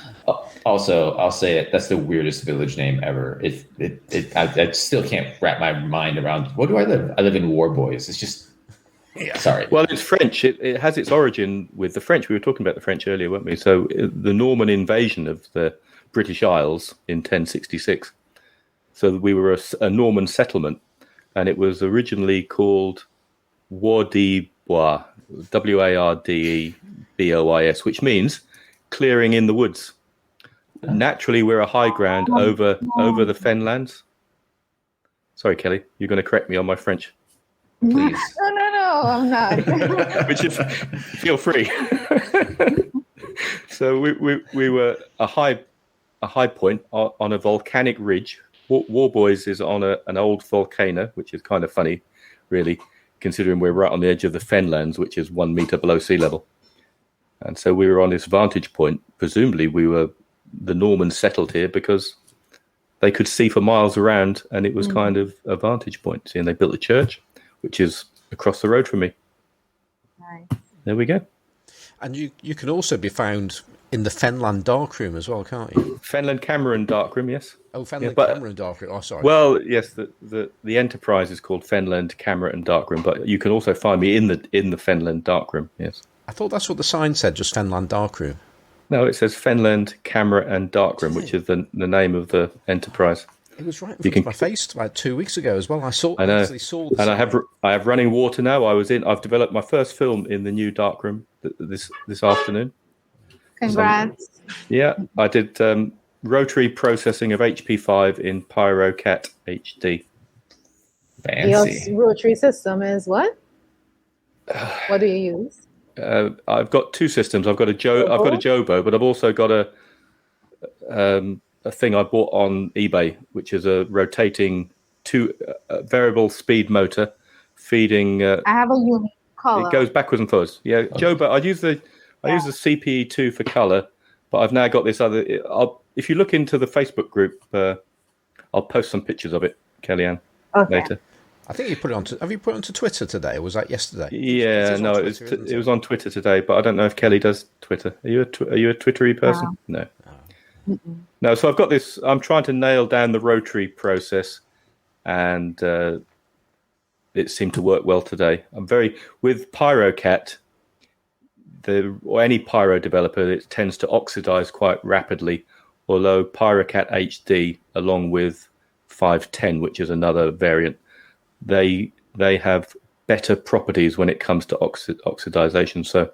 Also, I'll say it. That's the weirdest village name ever. I still can't wrap my mind around. Where do I live? I live in Warboys. It's just. Yeah. Sorry. Well, it's French. It has its origin with the French. We were talking about the French earlier, weren't we? So the Norman invasion of the British Isles in 1066. So we were a Norman settlement, and it was originally called Wardibois, Wardebois, which means clearing in the woods. Naturally, we're a high ground over the fenlands. Sorry, Kelly, you're going to correct me on my French. Please. No, I'm not. Which is, feel free. So we were a high point on a volcanic ridge. Warboys is on an old volcano, which is kind of funny, really, considering we're right on the edge of the fenlands, which is 1 meter below sea level. And so we were on this vantage point. Presumably, the Normans settled here because they could see for miles around, and it was kind of a vantage point. See, and they built a church, which is across the road from me. Nice. There we go. And you can also be found in the Fenland Darkroom as well, can't you? Fenland Camera and Darkroom, yes. Oh, Fenland Camera and Darkroom. Oh, sorry. Well, yes, the enterprise is called Fenland Camera and Darkroom, but you can also find me in the Fenland Darkroom, yes. I thought that's what the sign said, just Fenland Darkroom. No, it says Fenland Camera and Darkroom, which is the name of the enterprise. It was right in front of my face about 2 weeks ago as well. I actually saw the and sign. I have running water now. I've developed my first film in the new Darkroom this afternoon. Congrats. Yeah, I did rotary processing of HP5 in PyroCat HD. Fancy. Your rotary system is what? What do you use? I've got two systems. I've got a Jobo, but I've also got a thing I bought on eBay, which is a rotating variable speed motor feeding. I have a unique color. It goes backwards and forwards. Yeah, Jobo. I use the CPE2 for color, but I've now got this other. If you look into the Facebook group, I'll post some pictures of it, Kellyanne, later. I think you put it onto. Have you put it onto Twitter today, or was that yesterday? Yeah, no, it was on Twitter today, but I don't know if Kelly does Twitter. Are you a Twittery person? No. No. So I've got this. I'm trying to nail down the rotary process, and it seemed to work well today. With PyroCat, or any Pyro developer, it tends to oxidize quite rapidly. Although PyroCat HD, along with 510, which is another variant, they have better properties when it comes to oxidation. So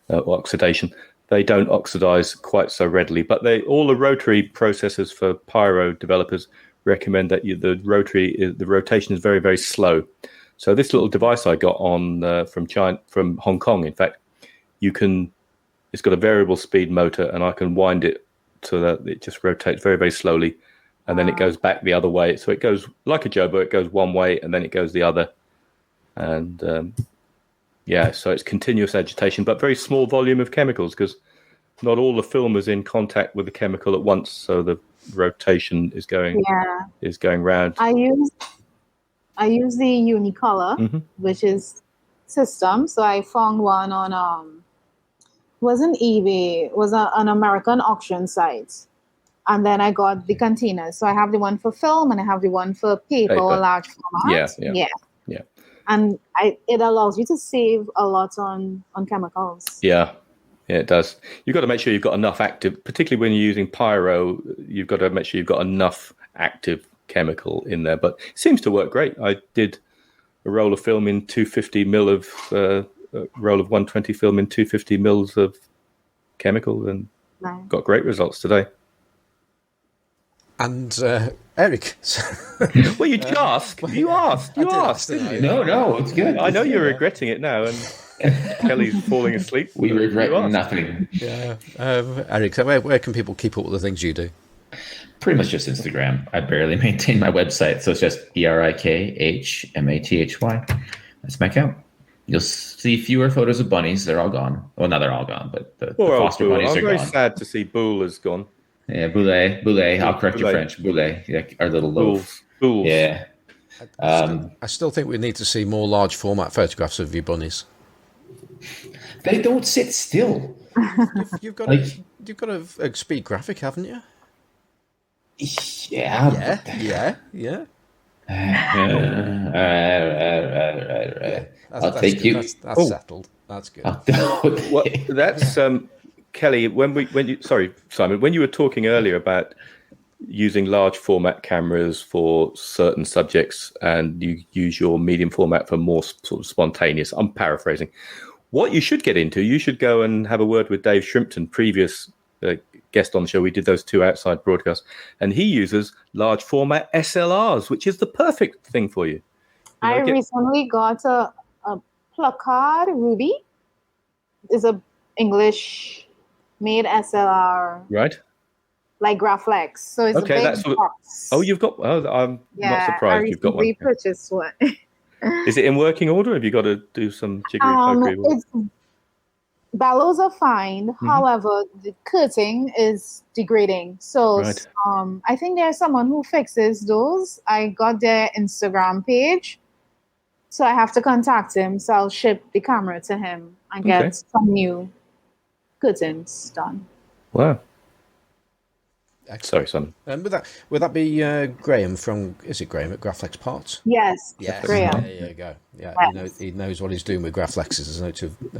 oxidation, they don't oxidize quite so readily. But all the rotary processors for Pyro developers recommend that the rotation is very, very slow. So this little device I got from Hong Kong, in fact, it's got a variable speed motor, and I can wind it so that it just rotates very, very slowly. And then it goes back the other way. So it goes like a Jobo, it goes one way and then it goes the other. And so it's continuous agitation, but very small volume of chemicals, because not all the film is in contact with the chemical at once. So the rotation is going round. I use the Unicolor, which is system. So I found one on wasn't eBay, it was an American auction site. And then I got the containers. So I have the one for film and I have the one for paper. Or large format. Yeah. And it allows you to save a lot on chemicals. Yeah, it does. You've got to make sure you've got enough active, particularly when you're using Pyro, you've got to make sure you've got enough active chemical in there. But it seems to work great. I did a roll of film in 250 mil of a roll of 120 film in 250 mils of chemical, and got great results today. And Eric, well, you asked. You asked, didn't you? No, it's good. I know you're regretting it now, and Kelly's falling asleep. We regret nothing. Yeah, Eric, where can people keep up with the things you do? Pretty much just Instagram. I barely maintain my website, so it's just BRIKHMATHY. That's my account. You'll see fewer photos of bunnies. They're all gone. Well, not they're all gone, but the foster bunnies are gone. I'm very sad to see Boole has gone. Yeah, Boulet. I'll correct your French. Boulet, our little loaf. Boules. Yeah. I still think we need to see more large format photographs of your bunnies. They don't sit still. You've got a speed graphic, haven't you? Yeah. I'll take you. That's settled. That's good. Well, that's Kelly. Simon, when you were talking earlier about using large format cameras for certain subjects, and you use your medium format for more sort of spontaneous. I'm paraphrasing. What you should get into, you should go and have a word with Dave Shrimpton, previous guest on the show. We did those 2 outside broadcasts, and he uses large format SLRs, which is the perfect thing for you. I recently got a Placard Ruby. It's a English made SLR, right? Like Graflex. So it's a big box. You've got. I'm not surprised you've got one. I purchased one. Is it in working order? Or have you got to do some jiggery pokery? Bellows are fine. Mm-hmm. However, the curtain is degrading. So I think there's someone who fixes those. I got their Instagram page. So I have to contact him. So I'll ship the camera to him and get some new curtains done. Wow. Sorry, son. And would that be Graham from? Is it Graham at Graflex Parts? Yes. Graham. There you go. Yeah, he knows what he's doing with Graflexes. There's no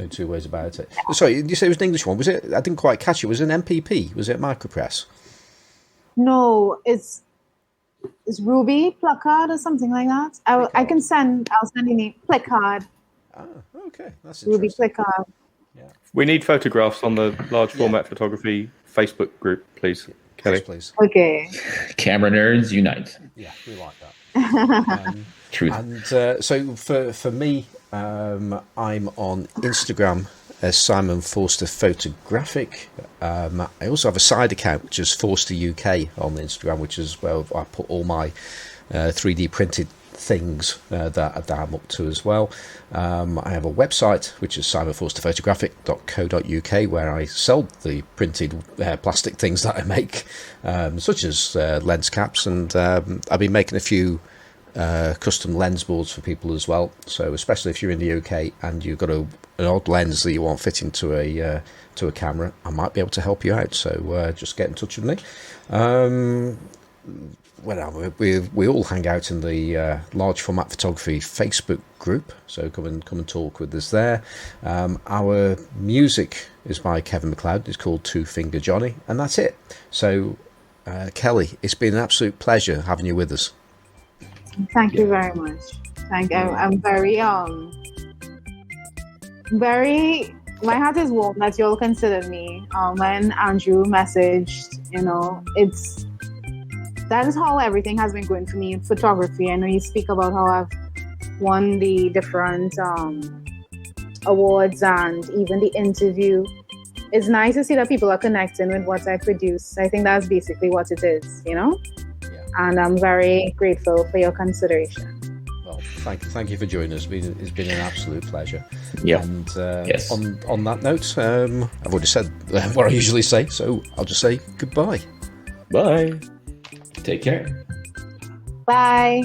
two ways about it. Sorry, you say it was an English one? Was it? I didn't quite catch it. Was it an MPP? Was it micropress? No, it's Ruby Placard or something like that. I'll send you the Placard. Ah, okay, that's Ruby Placard. Yeah. We need photographs on the large format photography Facebook group, please. Kelly. Yes, please. Okay. Camera nerds unite. Yeah, we like that. Truth. And so for me, I'm on Instagram as Simon Forster Photographic. I also have a side account, which is Forster UK on Instagram, which is where I put all my 3D printed things that I'm up to as well. I have a website, which is simonforsterphotographic.co.uk, where I sell the printed plastic things that I make, such as lens caps, and I've been making a few custom lens boards for people as well. So especially if you're in the UK and you've got an odd lens that you want fitting to a camera, I might be able to help you out. So just get in touch with me. Well, we all hang out in the large format photography Facebook group, so come and talk with us there. Our music is by Kevin MacLeod. It's called Two Finger Johnny, and that's it. So Kelly, it's been an absolute pleasure having you with us. Thank you very much. I'm very, my heart is warm that you all considered me. When Andrew messaged, that is how everything has been going for me in photography. I know you speak about how I've won the different awards and even the interview. It's nice to see that people are connecting with what I produce. I think that's basically what it is, Yeah. And I'm very grateful for your consideration. Well, thank you for joining us. It's been an absolute pleasure. Yeah. And yes. on that note, I've already said what I usually say, so I'll just say goodbye. Bye. Take care. Bye.